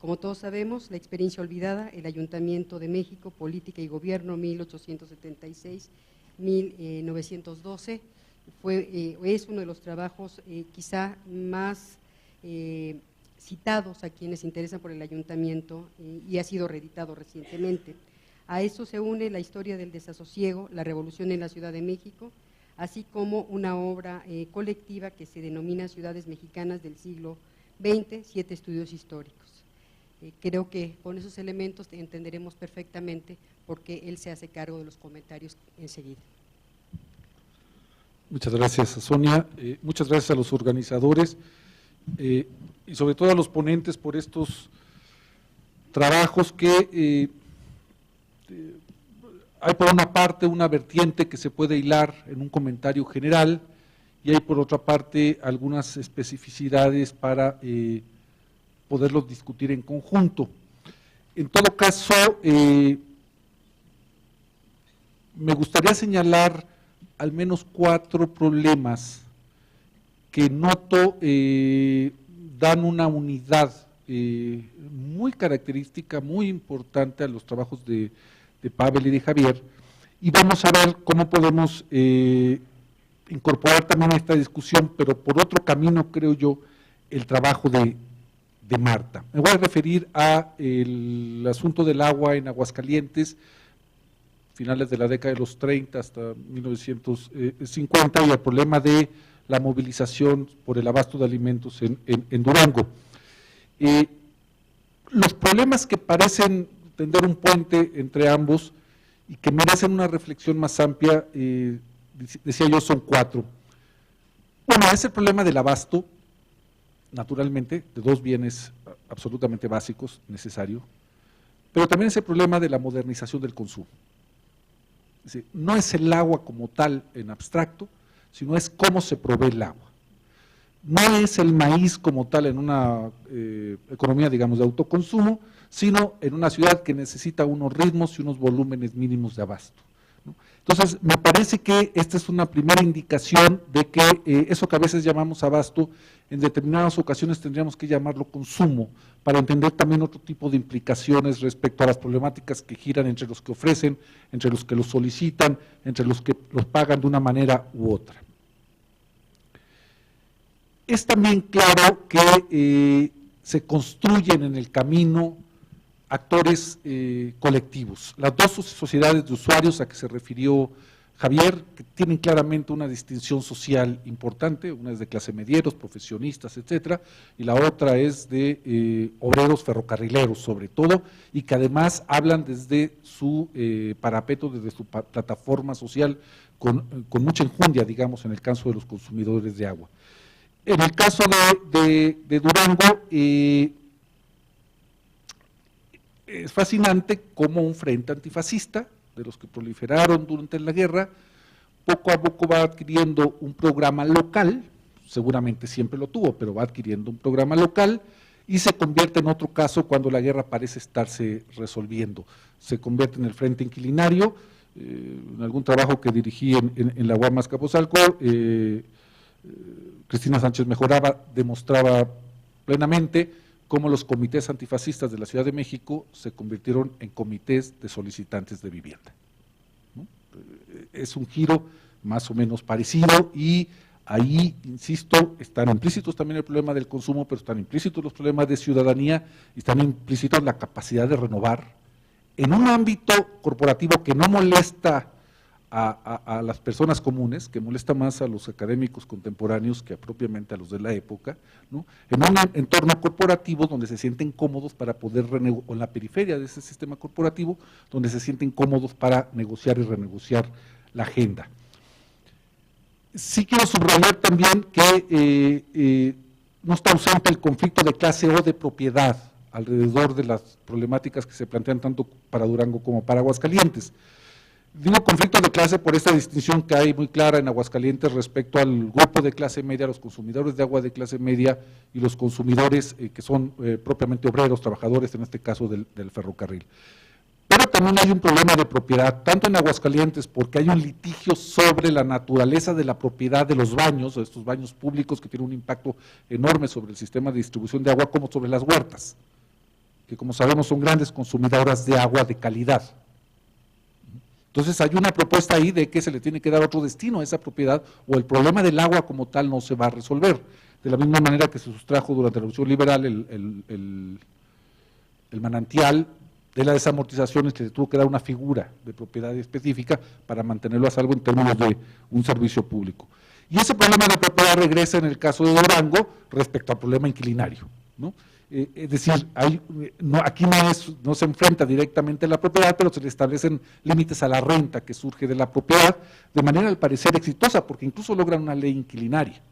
[SPEAKER 1] Como todos sabemos, la experiencia olvidada, el Ayuntamiento de México, Política y Gobierno 1876-1912, es uno de los trabajos quizá más citados a quienes se interesan por el ayuntamiento y ha sido reeditado recientemente. A eso se une la historia del desasosiego, la revolución en la Ciudad de México, así como una obra colectiva que se denomina Ciudades Mexicanas del siglo XX, 7 estudios históricos. Creo que con esos elementos entenderemos perfectamente por qué él se hace cargo de los comentarios enseguida.
[SPEAKER 5] Muchas gracias, Sonia. Muchas gracias a los organizadores y sobre todo a los ponentes por estos trabajos que hay por una parte una vertiente que se puede hilar en un comentario general y hay por otra parte algunas especificidades para poderlos discutir en conjunto. En todo caso, me gustaría señalar al menos 4 problemas que noto dan una unidad muy característica, muy importante a los trabajos de Pavel y de Javier, y vamos a ver cómo podemos incorporar también a esta discusión, pero por otro camino, creo yo, el trabajo de Marta. Me voy a referir al asunto del agua en Aguascalientes, finales de la década de los 30 hasta 1950, y al problema de la movilización por el abasto de alimentos en Durango. Los problemas que parecen tender un puente entre ambos y que merecen una reflexión más amplia, decía yo, son 4. Uno, es el problema del abasto, naturalmente, de 2 bienes absolutamente básicos, necesario, pero también es el problema de la modernización del consumo. Es decir, no es el agua como tal en abstracto, sino es cómo se provee el agua. No es el maíz como tal en una economía, digamos, de autoconsumo, sino en una ciudad que necesita unos ritmos y unos volúmenes mínimos de abasto, ¿no? Entonces, me parece que esta es una primera indicación de que eso que a veces llamamos abasto, en determinadas ocasiones tendríamos que llamarlo consumo, para entender también otro tipo de implicaciones respecto a las problemáticas que giran entre los que ofrecen, entre los que los solicitan, entre los que los pagan de una manera u otra. Es también claro que se construyen en el camino actores colectivos. Las 2 sociedades de usuarios a que se refirió Javier, que tienen claramente una distinción social importante, una es de clase medieros, profesionistas, etcétera, y la otra es de obreros ferrocarrileros sobre todo, y que además hablan desde su parapeto, desde su plataforma social, con mucha enjundia, digamos, en el caso de los consumidores de agua. En el caso de Durango, es fascinante cómo un frente antifascista, de los que proliferaron durante la guerra, poco a poco va adquiriendo un programa local, seguramente siempre lo tuvo, pero va adquiriendo un programa local y se convierte en otro caso cuando la guerra parece estarse resolviendo. Se convierte en el Frente Inquilinario, en algún trabajo que dirigí en la UAM Azcapotzalco, Cristina Sánchez Mejoraba demostraba plenamente cómo los comités antifascistas de la Ciudad de México se convirtieron en comités de solicitantes de vivienda, ¿no? Es un giro más o menos parecido y ahí, insisto, están implícitos también el problema del consumo, pero están implícitos los problemas de ciudadanía y están implícitos la capacidad de renovar en un ámbito corporativo que no molesta a las personas comunes, que molesta más a los académicos contemporáneos que propiamente a los de la época, ¿no? En un entorno corporativo donde se sienten cómodos para poder renegociar, o en la periferia de ese sistema corporativo, donde se sienten cómodos para negociar y renegociar la agenda. Sí quiero subrayar también que no está ausente el conflicto de clase o de propiedad alrededor de las problemáticas que se plantean tanto para Durango como para Aguascalientes. Digo conflicto de clase por esta distinción que hay muy clara en Aguascalientes respecto al grupo de clase media, los consumidores de agua de clase media y los consumidores que son propiamente obreros, trabajadores, en este caso del ferrocarril. Pero también hay un problema de propiedad, tanto en Aguascalientes, porque hay un litigio sobre la naturaleza de la propiedad de los baños, de estos baños públicos que tienen un impacto enorme sobre el sistema de distribución de agua, como sobre las huertas, que como sabemos son grandes consumidoras de agua de calidad. Entonces hay una propuesta ahí de que se le tiene que dar otro destino a esa propiedad, o el problema del agua como tal no se va a resolver, de la misma manera que se sustrajo durante la Revolución Liberal el manantial de la desamortización, que se tuvo que dar una figura de propiedad específica para mantenerlo a salvo en términos de un servicio público. Y ese problema de propiedad regresa en el caso de Durango respecto al problema inquilinario, ¿no? Es decir, aquí no se enfrenta directamente la propiedad, pero se le establecen límites a la renta que surge de la propiedad, de manera al parecer exitosa, porque incluso logran una ley inquilinaria.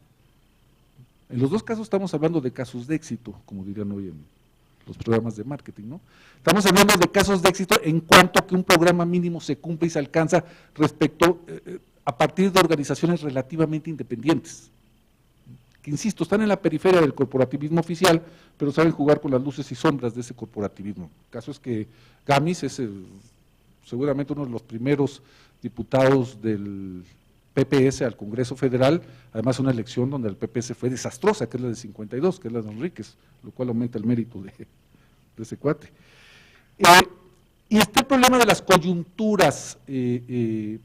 [SPEAKER 5] En los dos casos estamos hablando de casos de éxito, como dirían hoy en los programas de marketing, ¿no? Estamos hablando de casos de éxito en cuanto a que un programa mínimo se cumple y se alcanza respecto, a partir de organizaciones relativamente independientes, que insisto, están en la periferia del corporativismo oficial, pero saben jugar con las luces y sombras de ese corporativismo. El caso es que Gamis es seguramente uno de los primeros diputados del PPS al Congreso Federal, además una elección donde el PPS fue desastrosa, que es la de 52, que es la de Enríquez, lo cual aumenta el mérito de ese cuate. Y está el problema de las coyunturas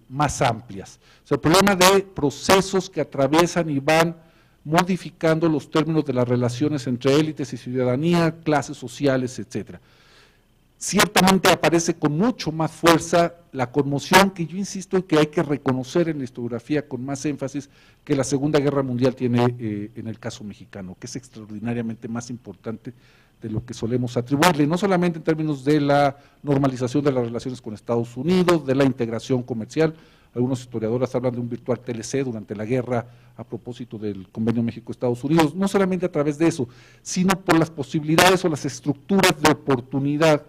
[SPEAKER 5] más amplias, o sea, el problema de procesos que atraviesan y van modificando los términos de las relaciones entre élites y ciudadanía, clases sociales, etcétera. Ciertamente aparece con mucho más fuerza la conmoción que yo insisto en que hay que reconocer en la historiografía con más énfasis que la Segunda Guerra Mundial tiene en el caso mexicano, que es extraordinariamente más importante de lo que solemos atribuirle, no solamente en términos de la normalización de las relaciones con Estados Unidos, de la integración comercial. Algunos historiadores hablan de un virtual TLC durante la guerra a propósito del Convenio México-Estados Unidos, no solamente a través de eso, sino por las posibilidades o las estructuras de oportunidad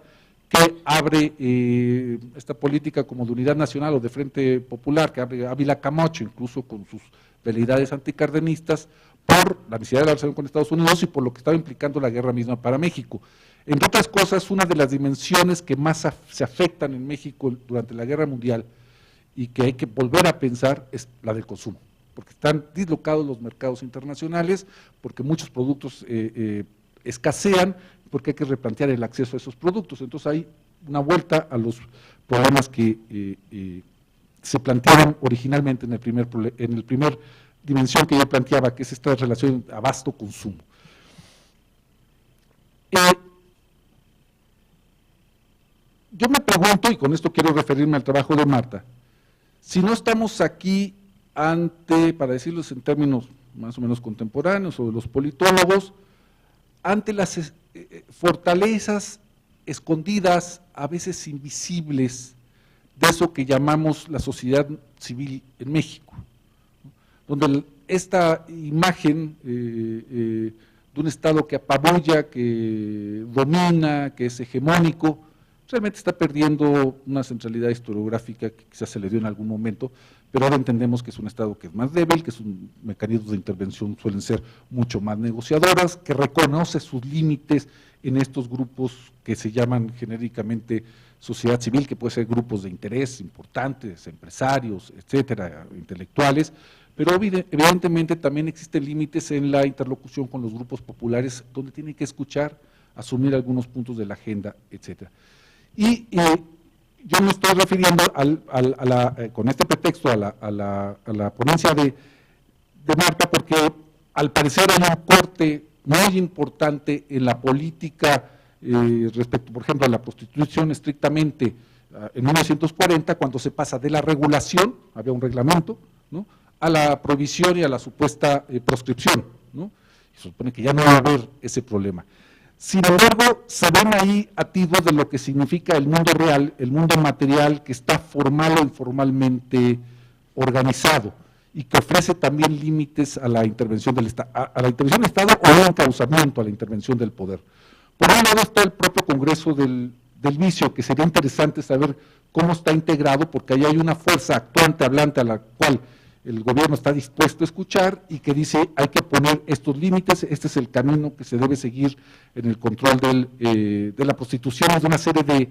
[SPEAKER 5] que abre esta política como de unidad nacional o de Frente Popular, que abre Ávila Camacho, incluso con sus veleidades anticardenistas, por la necesidad de la relación con Estados Unidos y por lo que estaba implicando la guerra misma para México. Entre otras cosas, una de las dimensiones que más se afectan en México durante la Guerra Mundial y que hay que volver a pensar es la del consumo, porque están dislocados los mercados internacionales, porque muchos productos escasean, porque hay que replantear el acceso a esos productos. Entonces hay una vuelta a los problemas que se plantearon originalmente en el primer dimensión que yo planteaba, que es esta relación abasto-consumo. Yo me pregunto, y con esto quiero referirme al trabajo de Marta, si no estamos aquí ante, para decirlo en términos más o menos contemporáneos o de los politólogos, ante las fortalezas escondidas, a veces invisibles, de eso que llamamos la sociedad civil en México, donde esta imagen de un Estado que apabulla, que domina, que es hegemónico, realmente está perdiendo una centralidad historiográfica que quizás se le dio en algún momento, pero ahora entendemos que es un Estado que es más débil, que sus mecanismos de intervención suelen ser mucho más negociadoras, que reconoce sus límites en estos grupos que se llaman genéricamente sociedad civil, que puede ser grupos de interés importantes, empresarios, etcétera, intelectuales, pero evidentemente también existen límites en la interlocución con los grupos populares, donde tienen que escuchar, asumir algunos puntos de la agenda, etcétera. Y yo me estoy refiriendo con este pretexto a la ponencia de Marta, porque al parecer hay un corte muy importante en la política respecto, por ejemplo, a la prostitución estrictamente en 1940, cuando se pasa de la regulación, había un reglamento, ¿no?, a la prohibición y a la supuesta proscripción, ¿no? Y se supone que ya no va a haber ese problema. Sin embargo, se ven ahí atisbos de lo que significa el mundo real, el mundo material que está formal o informalmente organizado y que ofrece también límites a la intervención del Estado, a la intervención del Estado o al encauzamiento a la intervención del poder. Por un lado está el propio Congreso del Vicio, que sería interesante saber cómo está integrado, porque ahí hay una fuerza actuante, hablante, a la cual el gobierno está dispuesto a escuchar y que dice hay que poner estos límites, este es el camino que se debe seguir en el control de la prostitución y de una serie de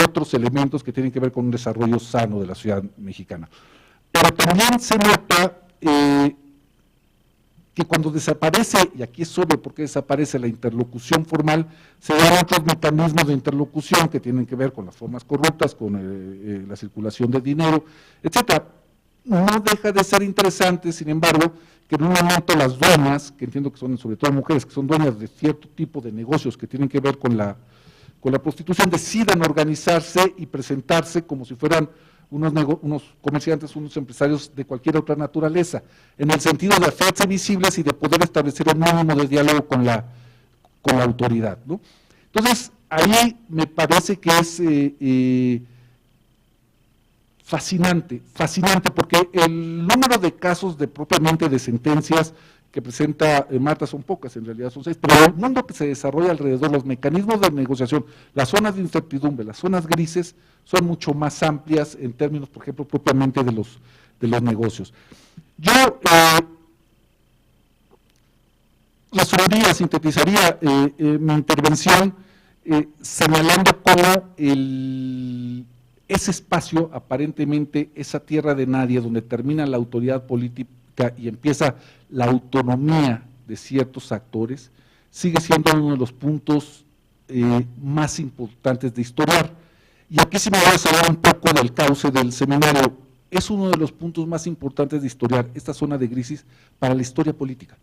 [SPEAKER 5] otros elementos que tienen que ver con un desarrollo sano de la sociedad mexicana. Pero también se nota que cuando desaparece, y aquí es obvio porque desaparece la interlocución formal, se dan otros mecanismos de interlocución que tienen que ver con las formas corruptas, con la circulación de dinero, etcétera. No deja de ser interesante, sin embargo, que en un momento las dueñas, que entiendo que son sobre todo mujeres, que son dueñas de cierto tipo de negocios que tienen que ver con la prostitución, decidan organizarse y presentarse como si fueran unos comerciantes, unos empresarios de cualquier otra naturaleza, en el sentido de hacerse visibles y de poder establecer un mínimo de diálogo con la autoridad, ¿no? Entonces, ahí me parece que es fascinante, porque el número de casos propiamente de sentencias que presenta Marta son pocas, en realidad son 6, pero el mundo que se desarrolla alrededor, los mecanismos de negociación, las zonas de incertidumbre, las zonas grises, son mucho más amplias en términos, por ejemplo, propiamente de los negocios. Yo resumiría, sintetizaría mi intervención señalando cómo ese espacio, aparentemente esa tierra de nadie, donde termina la autoridad política y empieza la autonomía de ciertos actores, sigue siendo uno de los puntos más importantes de historiar. Y aquí sí me voy a saber un poco del cauce del seminario. Es uno de los puntos más importantes de historiar esta zona de grises para la historia política,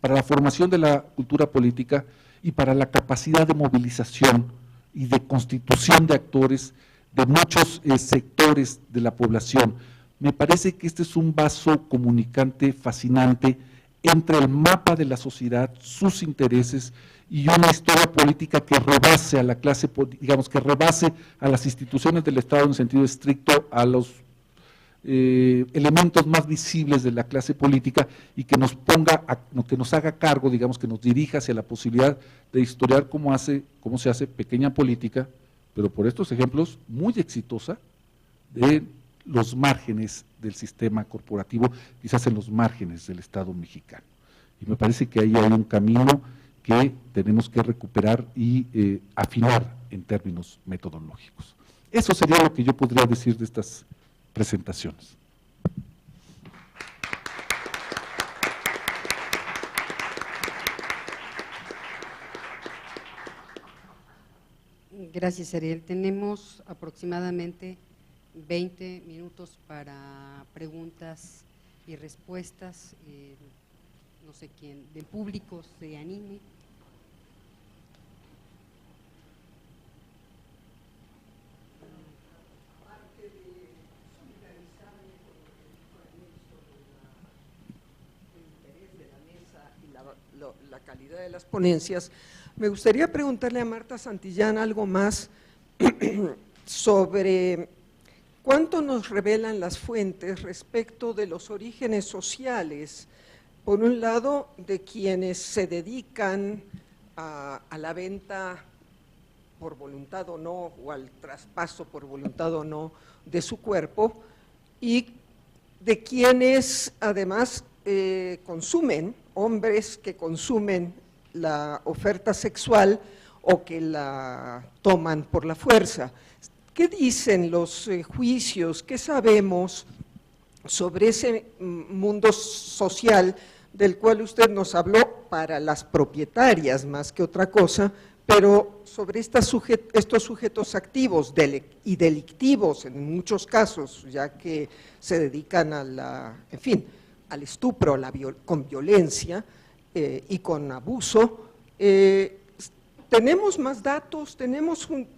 [SPEAKER 5] para la formación de la cultura política y para la capacidad de movilización y de constitución de actores de muchos sectores de la población. Me parece que este es un vaso comunicante fascinante entre el mapa de la sociedad, sus intereses y una historia política que rebase a la clase, digamos, que rebase a las instituciones del Estado en sentido estricto, a los elementos más visibles de la clase política y que nos ponga, que nos haga cargo, digamos, que nos dirija hacia la posibilidad de historiar cómo se hace pequeña política, pero por estos ejemplos muy exitosa de los márgenes del sistema corporativo, quizás en los márgenes del Estado mexicano. Y me parece que ahí hay un camino que tenemos que recuperar y afinar en términos metodológicos. Eso sería lo que yo podría decir de estas presentaciones.
[SPEAKER 1] Gracias, Ariel. Tenemos aproximadamente 20 minutos para preguntas y respuestas. No sé quién del público se anime.
[SPEAKER 6] La calidad de las ponencias, me gustaría preguntarle a Marta Santillán algo más sobre cuánto nos revelan las fuentes respecto de los orígenes sociales, por un lado, de quienes se dedican a la venta por voluntad o no, o al traspaso por voluntad o no de su cuerpo, y de quienes además consumen, hombres que consumen la oferta sexual o que la toman por la fuerza. ¿Qué dicen los juicios? ¿Qué sabemos sobre ese mundo social del cual usted nos habló para las propietarias más que otra cosa, pero sobre estos sujetos activos y delictivos en muchos casos, ya que se dedican a al estupro, con violencia y con abuso? ¿Tenemos más datos?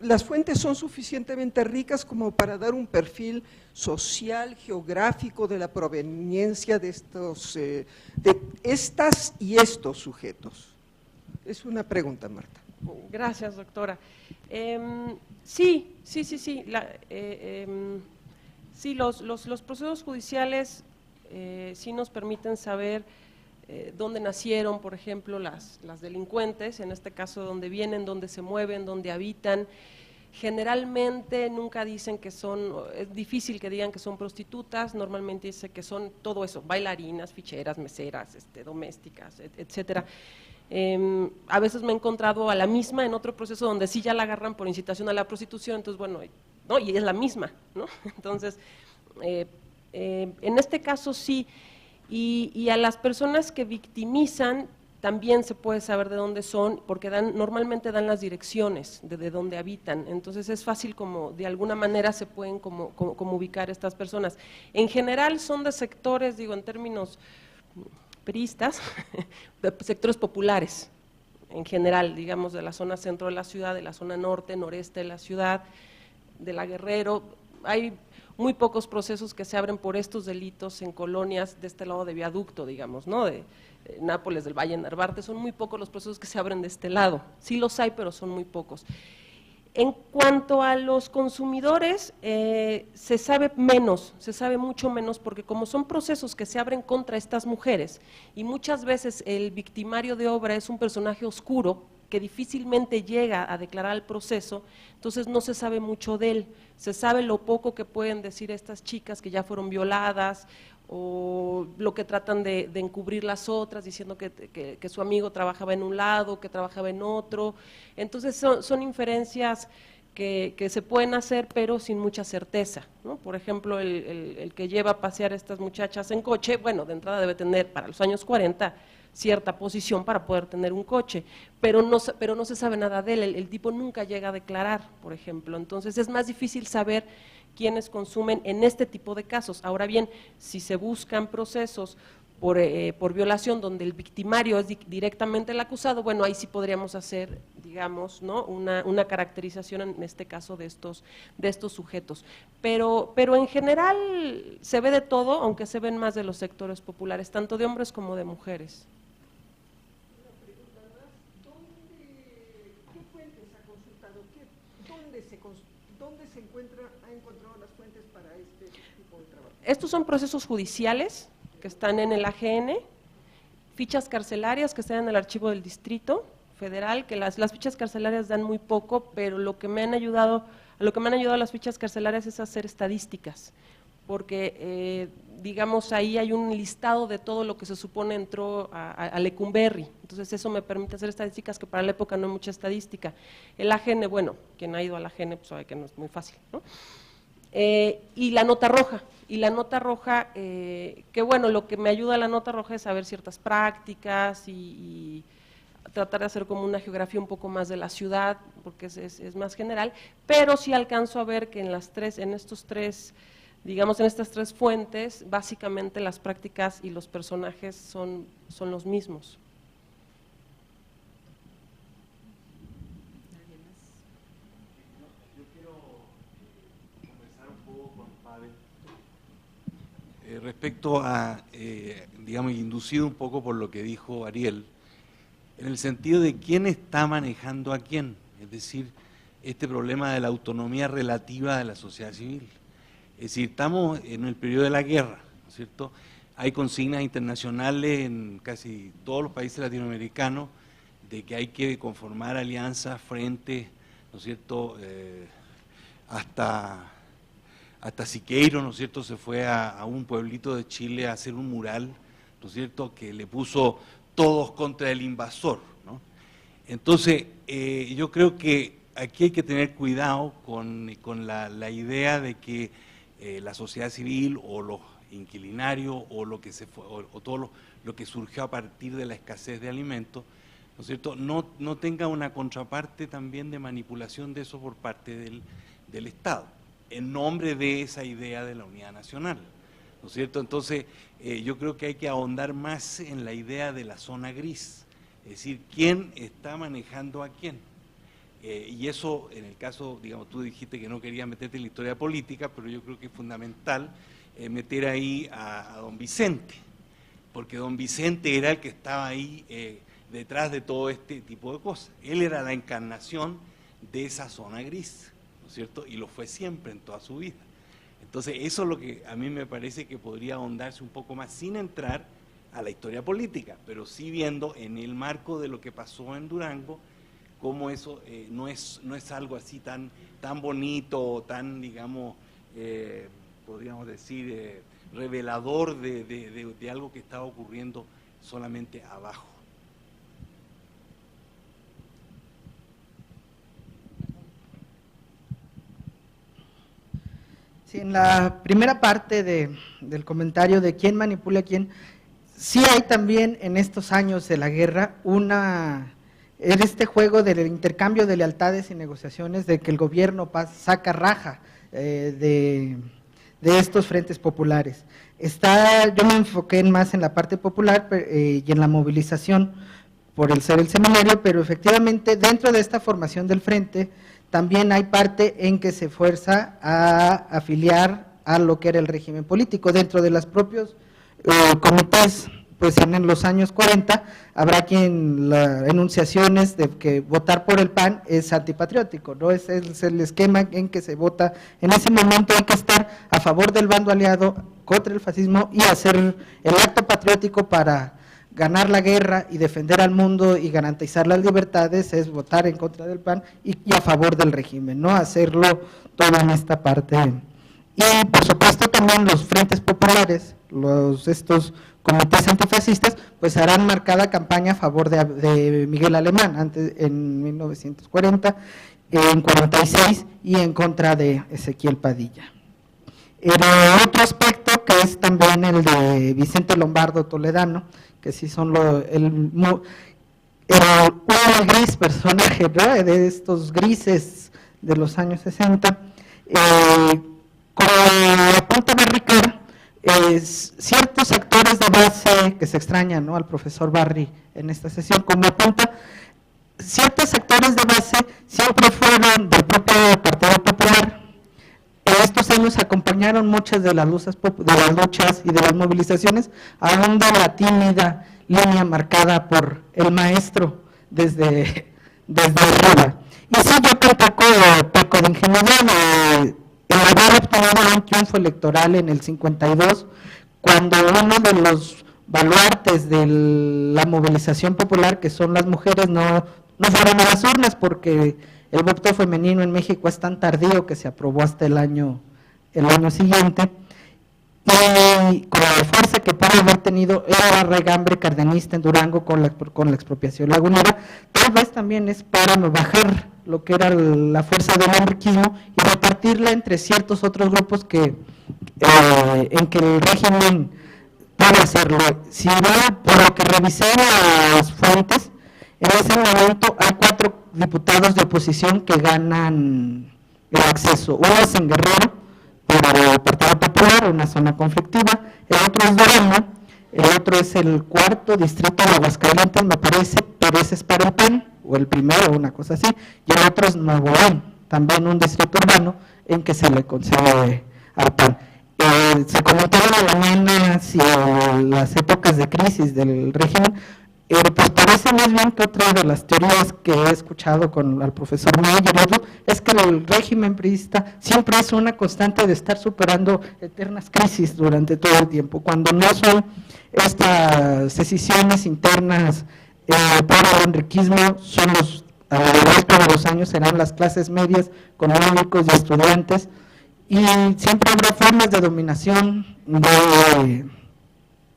[SPEAKER 6] ¿Las fuentes son suficientemente ricas como para dar un perfil social, geográfico de la proveniencia de estas y estos sujetos? Es una pregunta, Marta.
[SPEAKER 3] Gracias, doctora. Sí, los procesos judiciales sí nos permiten saber dónde nacieron, por ejemplo, las delincuentes, en este caso dónde vienen, dónde se mueven, dónde habitan. Generalmente nunca dicen que son, es difícil que digan que son prostitutas, normalmente dice que son todo eso, bailarinas, ficheras, meseras, domésticas, etcétera. A veces me he encontrado a la misma en otro proceso donde sí ya la agarran por incitación a la prostitución, entonces bueno, no, y es la misma, ¿no? Entonces, en este caso sí, y a las personas que victimizan también se puede saber de dónde son, porque normalmente dan las direcciones de dónde habitan, entonces es fácil como de alguna manera se pueden como ubicar estas personas. En general son de sectores, digo en términos priistas, de sectores populares, en general, digamos de la zona centro de la ciudad, de la zona norte, noreste de la ciudad, de la Guerrero. Hay muy pocos procesos que se abren por estos delitos en colonias de este lado de Viaducto, digamos, ¿no? De Nápoles, del Valle, Narvarte, son muy pocos los procesos que se abren de este lado. Sí los hay, pero son muy pocos. En cuanto a los consumidores, se sabe menos, se sabe mucho menos, porque como son procesos que se abren contra estas mujeres, y muchas veces el victimario de obra es un personaje oscuro, que difícilmente llega a declarar el proceso, entonces no se sabe mucho de él, se sabe lo poco que pueden decir estas chicas que ya fueron violadas, o lo que tratan de encubrir las otras, diciendo que su amigo trabajaba en un lado, que trabajaba en otro, entonces son inferencias que se pueden hacer, pero sin mucha certeza, ¿no? Por ejemplo, el que lleva a pasear a estas muchachas en coche, bueno, de entrada debe tener, para los años 40, cierta posición para poder tener un coche, pero no se sabe nada de él, el tipo nunca llega a declarar, por ejemplo, entonces es más difícil saber quiénes consumen en este tipo de casos. Ahora bien, si se buscan procesos por violación donde el victimario es directamente el acusado, bueno, ahí sí podríamos hacer, digamos, ¿no? una caracterización en este caso de estos sujetos, pero en general se ve de todo, aunque se ven más de los sectores populares, tanto de hombres como de mujeres.
[SPEAKER 6] ¿Qué fuentes ha consultado? ¿Dónde ha encontrado las fuentes para este tipo de trabajo?
[SPEAKER 3] Estos son procesos judiciales que están en el AGN, fichas carcelarias que están en el archivo del Distrito Federal, que las fichas carcelarias dan muy poco, pero lo que me han ayudado las fichas carcelarias es hacer estadísticas, porque digamos ahí hay un listado de todo lo que se supone entró a Lecumberri, entonces eso me permite hacer estadísticas que para la época no hay mucha estadística. El AGN, bueno, quien ha ido al AGN pues sabe que no es muy fácil, ¿no? Y la nota roja, que bueno, lo que me ayuda a la nota roja es saber ciertas prácticas y tratar de hacer como una geografía un poco más de la ciudad, porque es más general, pero sí alcanzo a ver que en estas tres fuentes, básicamente las prácticas y los personajes son los mismos.
[SPEAKER 7] Respecto a, digamos, inducido un poco por lo que dijo Ariel, en el sentido de quién está manejando a quién, es decir, este problema de la autonomía relativa de la sociedad civil. Es decir, estamos en el periodo de la guerra, ¿no es cierto? Hay consignas internacionales en casi todos los países latinoamericanos de que hay que conformar alianzas frente, ¿no es cierto?, hasta Siqueiro, ¿no es cierto?, se fue a un pueblito de Chile a hacer un mural, ¿no es cierto?, que le puso todos contra el invasor, ¿no? Entonces, yo creo que aquí hay que tener cuidado con la idea de que la sociedad civil o los inquilinarios o lo que todo lo que surgió a partir de la escasez de alimentos, ¿no es cierto?, no tenga una contraparte también de manipulación de eso por parte del Estado, en nombre de esa idea de la unidad nacional, ¿no es cierto? Entonces, yo creo que hay que ahondar más en la idea de la zona gris, es decir, quién está manejando a quién. Y eso, en el caso, digamos, tú dijiste que no querías meterte en la historia política, pero yo creo que es fundamental meter ahí a don Vicente, porque don Vicente era el que estaba ahí detrás de todo este tipo de cosas. Él era la encarnación de esa zona gris, ¿no es cierto? Y lo fue siempre en toda su vida. Entonces, eso es lo que a mí me parece que podría ahondarse un poco más, sin entrar a la historia política, pero sí viendo en el marco de lo que pasó en Durango, cómo eso no es algo así tan bonito, tan, digamos, podríamos decir, revelador de algo que está ocurriendo solamente abajo.
[SPEAKER 4] Sí, en la primera parte del comentario de quién manipula a quién, sí hay también en estos años de la guerra este juego del intercambio de lealtades y negociaciones, de que el gobierno saca raja de estos frentes populares. Yo me enfoqué más en la parte popular y en la movilización por el ser el seminario, pero efectivamente dentro de esta formación del frente también hay parte en que se fuerza a afiliar a lo que era el régimen político. Dentro de los propios comités, pues en los años 40 habrá enunciaciones de que votar por el PAN es antipatriótico, ¿no? Es el esquema en que se vota. En ese momento hay que estar a favor del bando aliado contra el fascismo y hacer el acto patriótico para ganar la guerra y defender al mundo y garantizar las libertades, es votar en contra del PAN y a favor del régimen, ¿no? Hacerlo todo en esta parte. Y por supuesto también los frentes populares, estos comités antifascistas, pues harán marcada campaña a favor de Miguel Alemán, antes en 1940, en 46 y en contra de Ezequiel Padilla. Otro aspecto que es también el de Vicente Lombardo Toledano, que sí son un gris personaje, ¿no? De estos grises de los años 60, como apunta Barricar, ciertos actores de base que se extrañan, ¿no?, al profesor Barry en esta sesión, como apunta, ciertos actores de base siempre fueron del propio Partido Popular. En estos años acompañaron muchas de las luchas y de las movilizaciones, aún de la tímida línea marcada por el maestro desde arriba. Y sí, yo peco de ingenuidad, el haber obtenido un triunfo electoral en el 52, cuando uno de los baluartes de la movilización popular, que son las mujeres, no fueron a las urnas, porque el voto femenino en México es tan tardío que se aprobó hasta el año siguiente, y con la fuerza que pudo haber tenido el regambre cardenista en Durango con la expropiación lagunera, tal vez también es para bajar lo que era la fuerza del anarquismo y repartirla entre ciertos otros grupos en que el régimen puede hacerlo. Si no, por lo que revisé las fuentes, en ese momento hay 4 diputados de oposición que ganan el acceso. Uno es en Guerrero, por el Partido Popular, una zona conflictiva, el otro es Durango, el otro es el 4º distrito de Aguascalientes, me parece, pero ese es para el PAN, o el primero, una cosa así, y el otro es Nuevo León, también un distrito urbano en que se le concede al PAN. Se comentaba en la mañana si las épocas de crisis del régimen, pues parece más bien que otra de las teorías que he escuchado al profesor Mayer es que el régimen priista siempre es una constante de estar superando eternas crisis durante todo el tiempo, cuando no son estas decisiones internas para el enriquismo, a lo largo de los años serán las clases medias, económicos y estudiantes, y siempre habrá formas de dominación,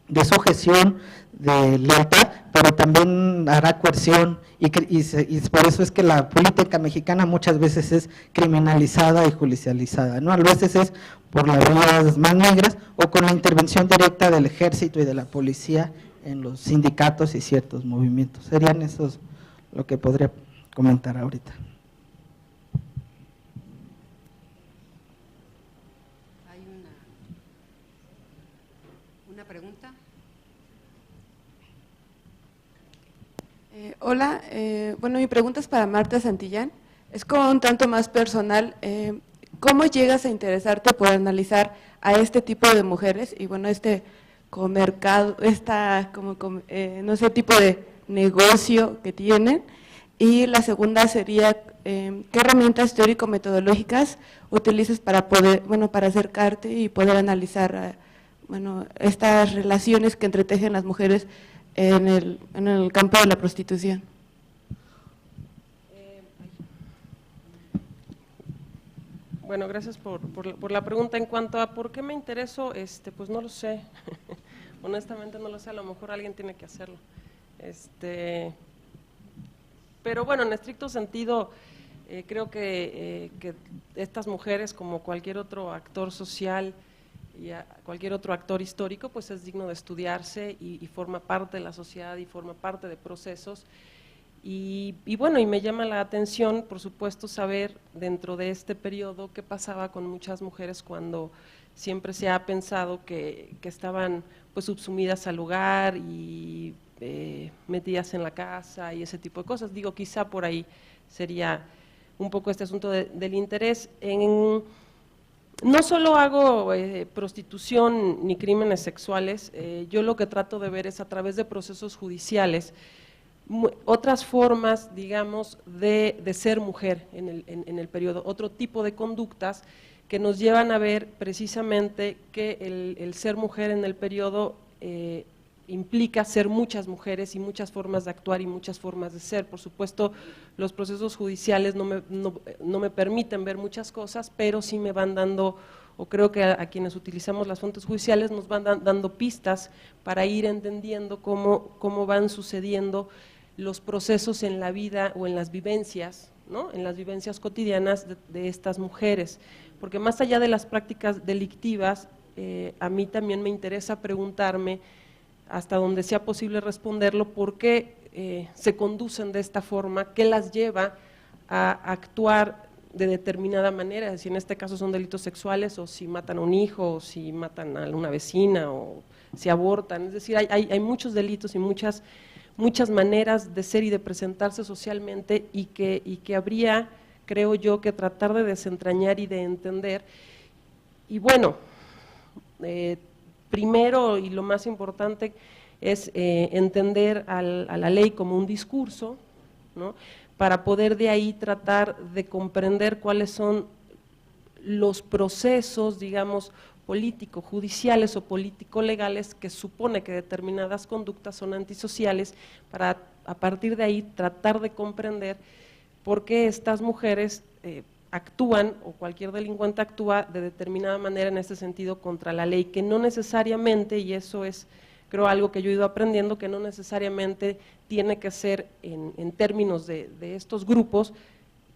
[SPEAKER 4] de sujeción, de lealtad, pero también hará coerción y por eso es que la política mexicana muchas veces es criminalizada y judicializada, ¿no? A veces es por las vías más negras o con la intervención directa del ejército y de la policía en los sindicatos y ciertos movimientos. Serían esos lo que podría comentar ahorita.
[SPEAKER 1] ¿Hay una pregunta?
[SPEAKER 8] Hola, bueno, mi pregunta es para Marta Santillán, es como un tanto más personal. ¿Cómo llegas a interesarte por analizar a este tipo de mujeres y bueno, mercado, no sé, tipo de negocio que tienen? Y la segunda sería, ¿qué herramientas teórico-metodológicas utilizas para poder, para acercarte y poder analizar, estas relaciones que entretejen las mujeres en el campo de la prostitución?
[SPEAKER 3] Bueno, gracias por la pregunta. En cuanto a por qué me intereso, pues no lo sé. Honestamente no lo sé, a lo mejor alguien tiene que hacerlo. Pero bueno, en estricto sentido, creo que estas mujeres, como cualquier otro actor social y cualquier otro actor histórico, pues es digno de estudiarse y forma parte de la sociedad y forma parte de procesos. Y bueno, y me llama la atención, por supuesto, saber dentro de este periodo qué pasaba con muchas mujeres cuando siempre se ha pensado que estaban pues subsumidas al hogar y metidas en la casa y ese tipo de cosas. Digo, quizá por ahí sería un poco este asunto del interés. No solo hago prostitución ni crímenes sexuales, yo lo que trato de ver es a través de procesos judiciales, otras formas, digamos, de ser mujer en el periodo, otro tipo de conductas que nos llevan a ver precisamente que el ser mujer en el periodo implica ser muchas mujeres y muchas formas de actuar y muchas formas de ser. Por supuesto, los procesos judiciales no me permiten ver muchas cosas, pero sí me van dando, o creo que a quienes utilizamos las fuentes judiciales nos van dando pistas para ir entendiendo cómo van sucediendo los procesos en la vida o en las vivencias, ¿no? En las vivencias cotidianas de estas mujeres, porque más allá de las prácticas delictivas, a mí también me interesa preguntarme, hasta donde sea posible responderlo, por qué se conducen de esta forma, qué las lleva a actuar de determinada manera, si en este caso son delitos sexuales, o si matan a un hijo, o si matan a una vecina, o si abortan. Es decir, hay muchos delitos y muchas maneras de ser y de presentarse socialmente y que habría, creo yo, que tratar de desentrañar y de entender. Y bueno, primero y lo más importante es entender a la ley como un discurso, ¿no?, para poder de ahí tratar de comprender cuáles son los procesos, digamos, político-judiciales o político-legales que supone que determinadas conductas son antisociales, para a partir de ahí tratar de comprender por qué estas mujeres actúan, o cualquier delincuente actúa de determinada manera en este sentido contra la ley, que no necesariamente, y eso es creo algo que yo he ido aprendiendo, que no necesariamente tiene que ser en términos de estos grupos,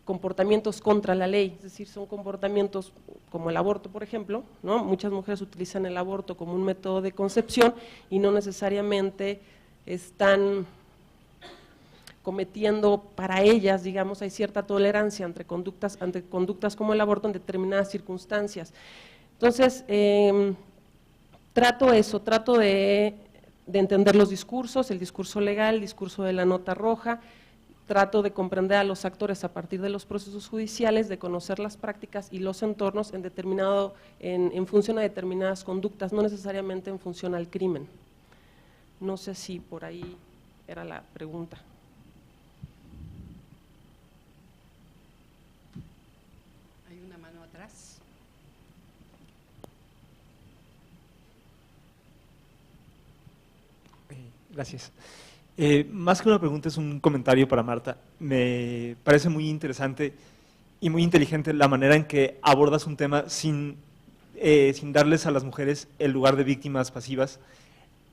[SPEAKER 3] comportamientos contra la ley, es decir, son comportamientos como el aborto, por ejemplo, ¿no? Muchas mujeres utilizan el aborto como un método de concepción y no necesariamente están cometiendo, para ellas, digamos, hay cierta tolerancia ante conductas como el aborto en determinadas circunstancias. Entonces, trato de entender los discursos, el discurso legal, el discurso de la nota roja, trato de comprender a los actores a partir de los procesos judiciales, de conocer las prácticas y los entornos en función a determinadas conductas, no necesariamente en función al crimen. No sé si por ahí era la pregunta.
[SPEAKER 1] Hay una mano atrás.
[SPEAKER 9] Gracias. Más que una pregunta, es un comentario para Marta. Me parece muy interesante y muy inteligente la manera en que abordas un tema sin darles a las mujeres el lugar de víctimas pasivas,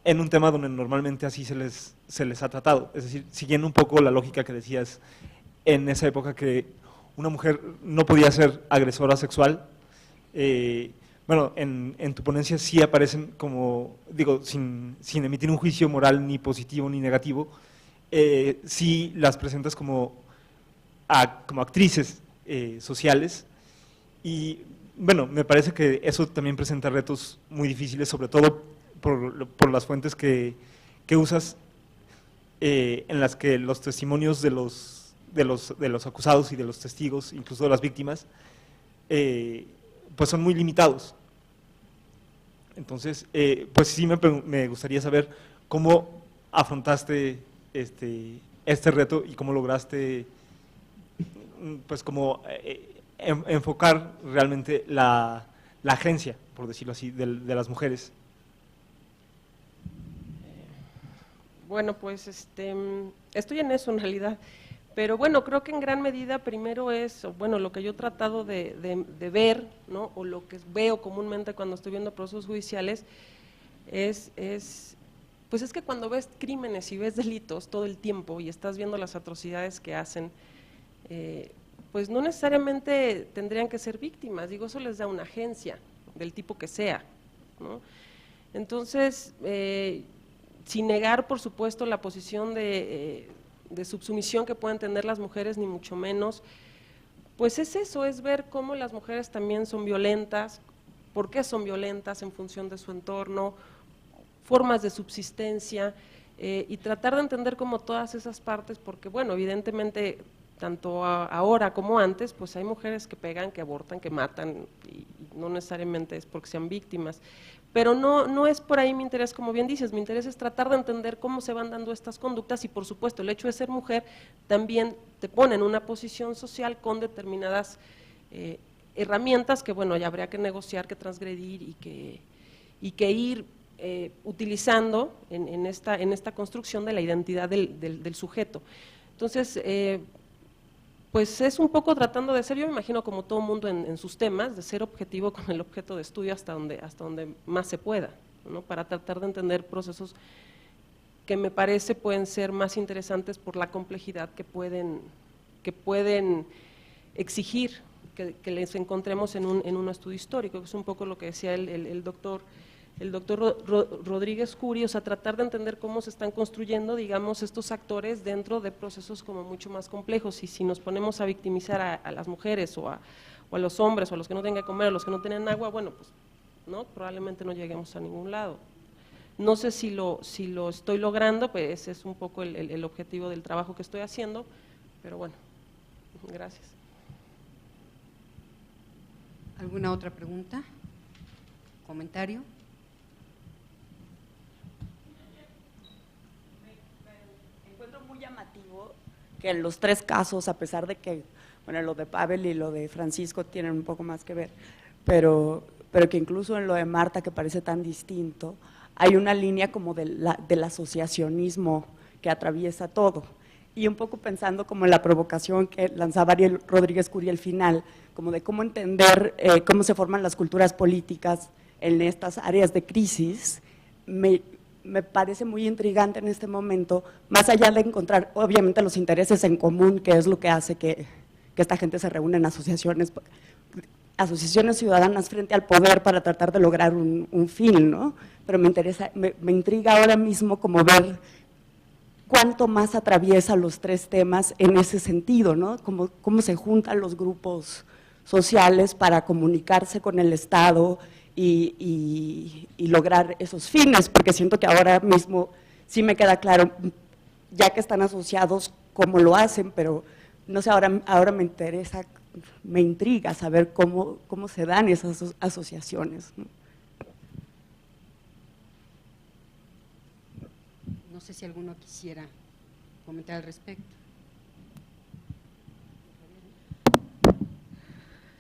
[SPEAKER 9] en un tema donde normalmente así se les ha tratado. Es decir, siguiendo un poco la lógica que decías en esa época, que una mujer no podía ser agresora sexual. Bueno, en tu ponencia sí aparecen como, digo, sin emitir un juicio moral ni positivo ni negativo, sí las presentas como actrices sociales, y bueno, me parece que eso también presenta retos muy difíciles, sobre todo por las fuentes que usas, en las que los testimonios de los acusados y de los testigos, incluso de las víctimas, pues son muy limitados. Entonces, pues sí me gustaría saber cómo afrontaste este reto y cómo lograste, pues como enfocar realmente la agencia, por decirlo así, de las mujeres.
[SPEAKER 3] Bueno, pues estoy en eso en realidad, Pero bueno, creo que en gran medida primero es, bueno, lo que yo he tratado de ver, ¿no? O lo que veo comúnmente cuando estoy viendo procesos judiciales, pues es que cuando ves crímenes y ves delitos todo el tiempo y estás viendo las atrocidades que hacen, pues no necesariamente tendrían que ser víctimas, digo, eso les da una agencia, del tipo que sea, ¿no? Entonces, sin negar, por supuesto, la posición de subsumisión que pueden tener las mujeres, ni mucho menos, pues es eso, es ver cómo las mujeres también son violentas, por qué son violentas en función de su entorno, formas de subsistencia, y tratar de entender como todas esas partes, porque bueno, evidentemente, tanto ahora como antes, pues hay mujeres que pegan, que abortan, que matan, y no necesariamente es porque sean víctimas. Pero no es por ahí mi interés, como bien dices, mi interés es tratar de entender cómo se van dando estas conductas y por supuesto el hecho de ser mujer también te pone en una posición social con determinadas herramientas que bueno, ya habría que negociar, que transgredir y que ir utilizando en esta construcción de la identidad del sujeto. Entonces, pues es un poco tratando de ser, yo me imagino como todo mundo en sus temas, de ser objetivo con el objeto de estudio hasta donde más se pueda, ¿no? Para tratar de entender procesos que me parece pueden ser más interesantes por la complejidad que pueden exigir que les encontremos en un estudio histórico, que es un poco lo que decía el doctor Rodríguez Curi, o sea, tratar de entender cómo se están construyendo, digamos, estos actores dentro de procesos como mucho más complejos, y si nos ponemos a victimizar a las mujeres o a los hombres, o a los que no tengan que comer, o a los que no tienen agua, bueno, pues no, probablemente no lleguemos a ningún lado. No sé si lo estoy logrando, pues ese es un poco el objetivo del trabajo que estoy haciendo, pero bueno, gracias.
[SPEAKER 1] ¿Alguna otra pregunta? ¿Comentario?
[SPEAKER 10] Muy llamativo que en los tres casos, a pesar de que, bueno, lo de Pavel y lo de Francisco tienen un poco más que ver, pero que incluso en lo de Marta, que parece tan distinto, hay una línea como del asociacionismo que atraviesa todo. Y un poco pensando como en la provocación que lanzaba Ariel Rodríguez Curi al final, como de cómo entender cómo se forman las culturas políticas en estas áreas de crisis, me parece muy intrigante en este momento, más allá de encontrar obviamente los intereses en común, que es lo que hace que esta gente se reúne en asociaciones ciudadanas frente al poder para tratar de lograr un fin, ¿no? Pero me intriga ahora mismo como ver cuánto más atraviesa los tres temas en ese sentido, ¿no? Cómo se juntan los grupos sociales para comunicarse con el Estado y lograr esos fines, porque siento que ahora mismo sí me queda claro, ya que están asociados, cómo lo hacen, pero no sé, ahora me intriga saber cómo se dan esas asociaciones, ¿no?
[SPEAKER 1] No sé si alguno quisiera comentar al respecto.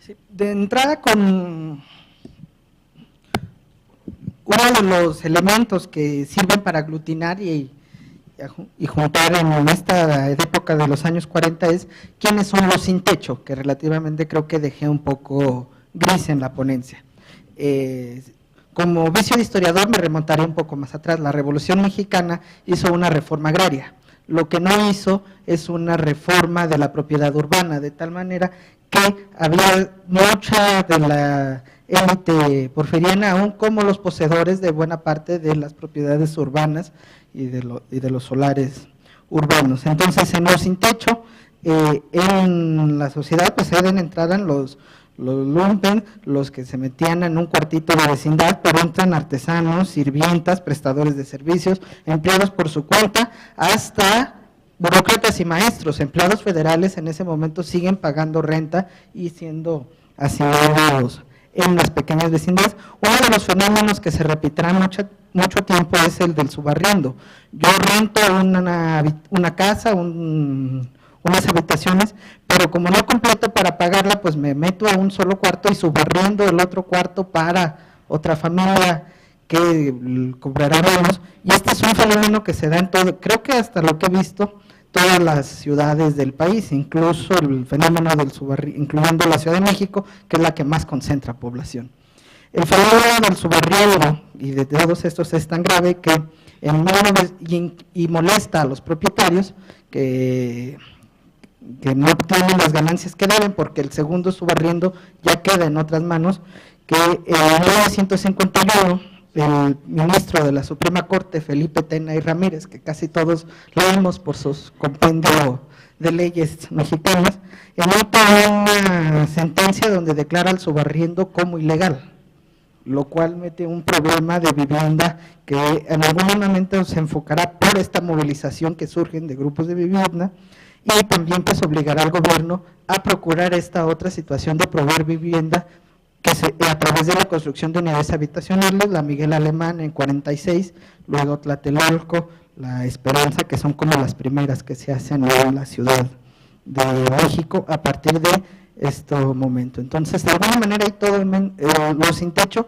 [SPEAKER 4] Sí, de entrada, con uno de los elementos que sirven para aglutinar y juntar en esta época de los años 40 es quiénes son los sin techo, que relativamente creo que dejé un poco gris en la ponencia. Como vicio de historiador me remontaré un poco más atrás. La Revolución Mexicana hizo una reforma agraria, lo que no hizo es una reforma de la propiedad urbana, de tal manera que había mucha de la élite porfiriana, aún como los poseedores de buena parte de las propiedades urbanas y de los solares urbanos. Entonces, en los sin techo, en la sociedad pues entraran los lumpen, los que se metían en un cuartito de vecindad, pero entran artesanos, sirvientas, prestadores de servicios, empleados por su cuenta, hasta burócratas y maestros. Empleados federales en ese momento siguen pagando renta y siendo asignados en las pequeñas vecindades. Uno de los fenómenos que se repetirá mucho tiempo es el del subarriendo. Yo rento una casa, unas habitaciones, pero como no completo para pagarla, pues me meto a un solo cuarto y subarriendo el otro cuarto para otra familia que cobrará menos. Y este es un fenómeno que se da en todo, creo que hasta lo que he visto, todas las ciudades del país, incluso el fenómeno del subarriendo, incluyendo la Ciudad de México, que es la que más concentra población. El fenómeno del subarriendo y de todos estos es tan grave que y molesta a los propietarios que no obtienen las ganancias que deben, porque el segundo subarriendo ya queda en otras manos, que en 1951 el ministro de la Suprema Corte, Felipe Tena y Ramírez, que casi todos leemos por sus compendios de leyes mexicanas, emite una sentencia donde declara el subarriendo como ilegal, lo cual mete un problema de vivienda que en algún momento se enfocará por esta movilización que surgen de grupos de vivienda, y también pues obligará al gobierno a procurar esta otra situación de proveer vivienda que a través de la construcción de unidades habitacionales, la Miguel Alemán en 46, luego Tlatelolco, la Esperanza, que son como las primeras que se hacen en la Ciudad de México a partir de este momento. Entonces, de alguna manera, y todo los sin techo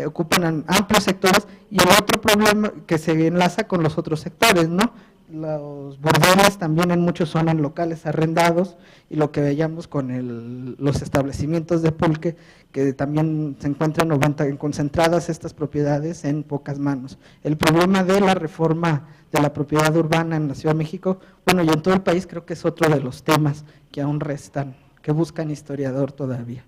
[SPEAKER 4] ocupan amplios sectores, y el otro problema que se enlaza con los otros sectores, ¿no? Los bordeles también en muchos son en locales arrendados, y lo que veíamos con los establecimientos de pulque, que también se encuentran concentradas estas propiedades en pocas manos. El problema de la reforma de la propiedad urbana en la Ciudad de México, bueno, y en todo el país, creo que es otro de los temas que aún restan, que buscan historiador todavía.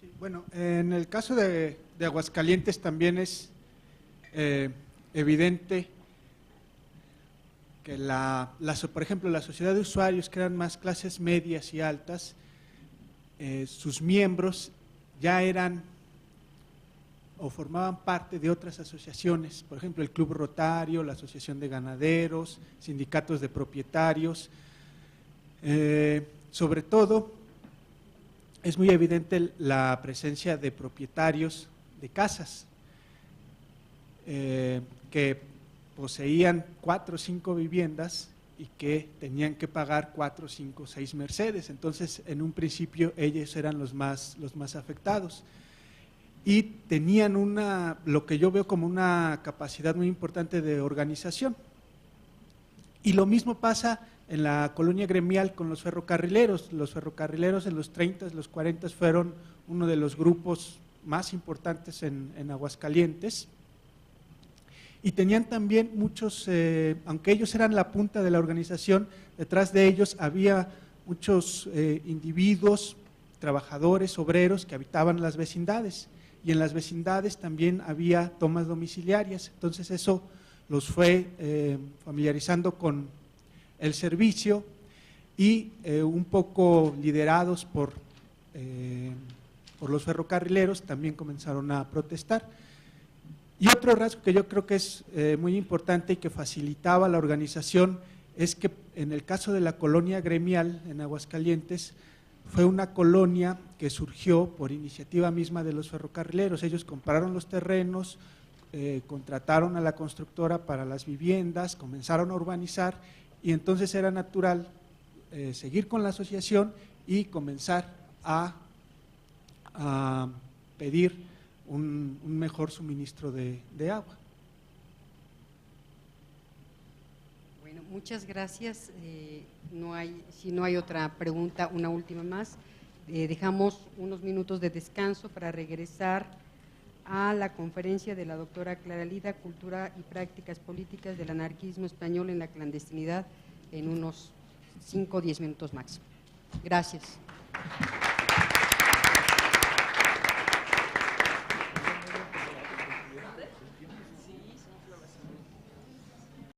[SPEAKER 2] Sí, bueno, en el caso de Aguascalientes también es evidente que por ejemplo, la sociedad de usuarios, que eran más clases medias y altas, sus miembros ya eran o formaban parte de otras asociaciones, por ejemplo, el Club Rotario, la Asociación de Ganaderos, sindicatos de propietarios. Sobre todo, es muy evidente la presencia de propietarios de casas, que poseían 4 o 5 viviendas y que tenían que pagar 4, 5, 6 Mercedes. Entonces, en un principio, ellos eran los más afectados. Y tenían lo que yo veo como una capacidad muy importante de organización. Y lo mismo pasa en la colonia gremial con los ferrocarrileros. Los ferrocarrileros en los 30, los 40 fueron uno de los grupos más importantes en Aguascalientes. Y tenían también muchos, aunque ellos eran la punta de la organización, detrás de ellos había muchos individuos, trabajadores, obreros que habitaban las vecindades, y en las vecindades también había tomas domiciliarias. Entonces eso los fue familiarizando con el servicio, y un poco liderados por los ferrocarrileros también comenzaron a protestar. Y otro rasgo que yo creo que es muy importante y que facilitaba la organización es que en el caso de la colonia gremial en Aguascalientes, fue una colonia que surgió por iniciativa misma de los ferrocarrileros. Ellos compraron los terrenos, contrataron a la constructora para las viviendas, comenzaron a urbanizar, y entonces era natural seguir con la asociación y comenzar a pedir un mejor suministro de agua.
[SPEAKER 1] Bueno, muchas gracias. Si no hay otra pregunta, una última más. Dejamos unos minutos de descanso para regresar a la conferencia de la doctora Clara Lida, Cultura y Prácticas Políticas del Anarquismo Español en la Clandestinidad, en unos 5 o 10 minutos máximo. Gracias.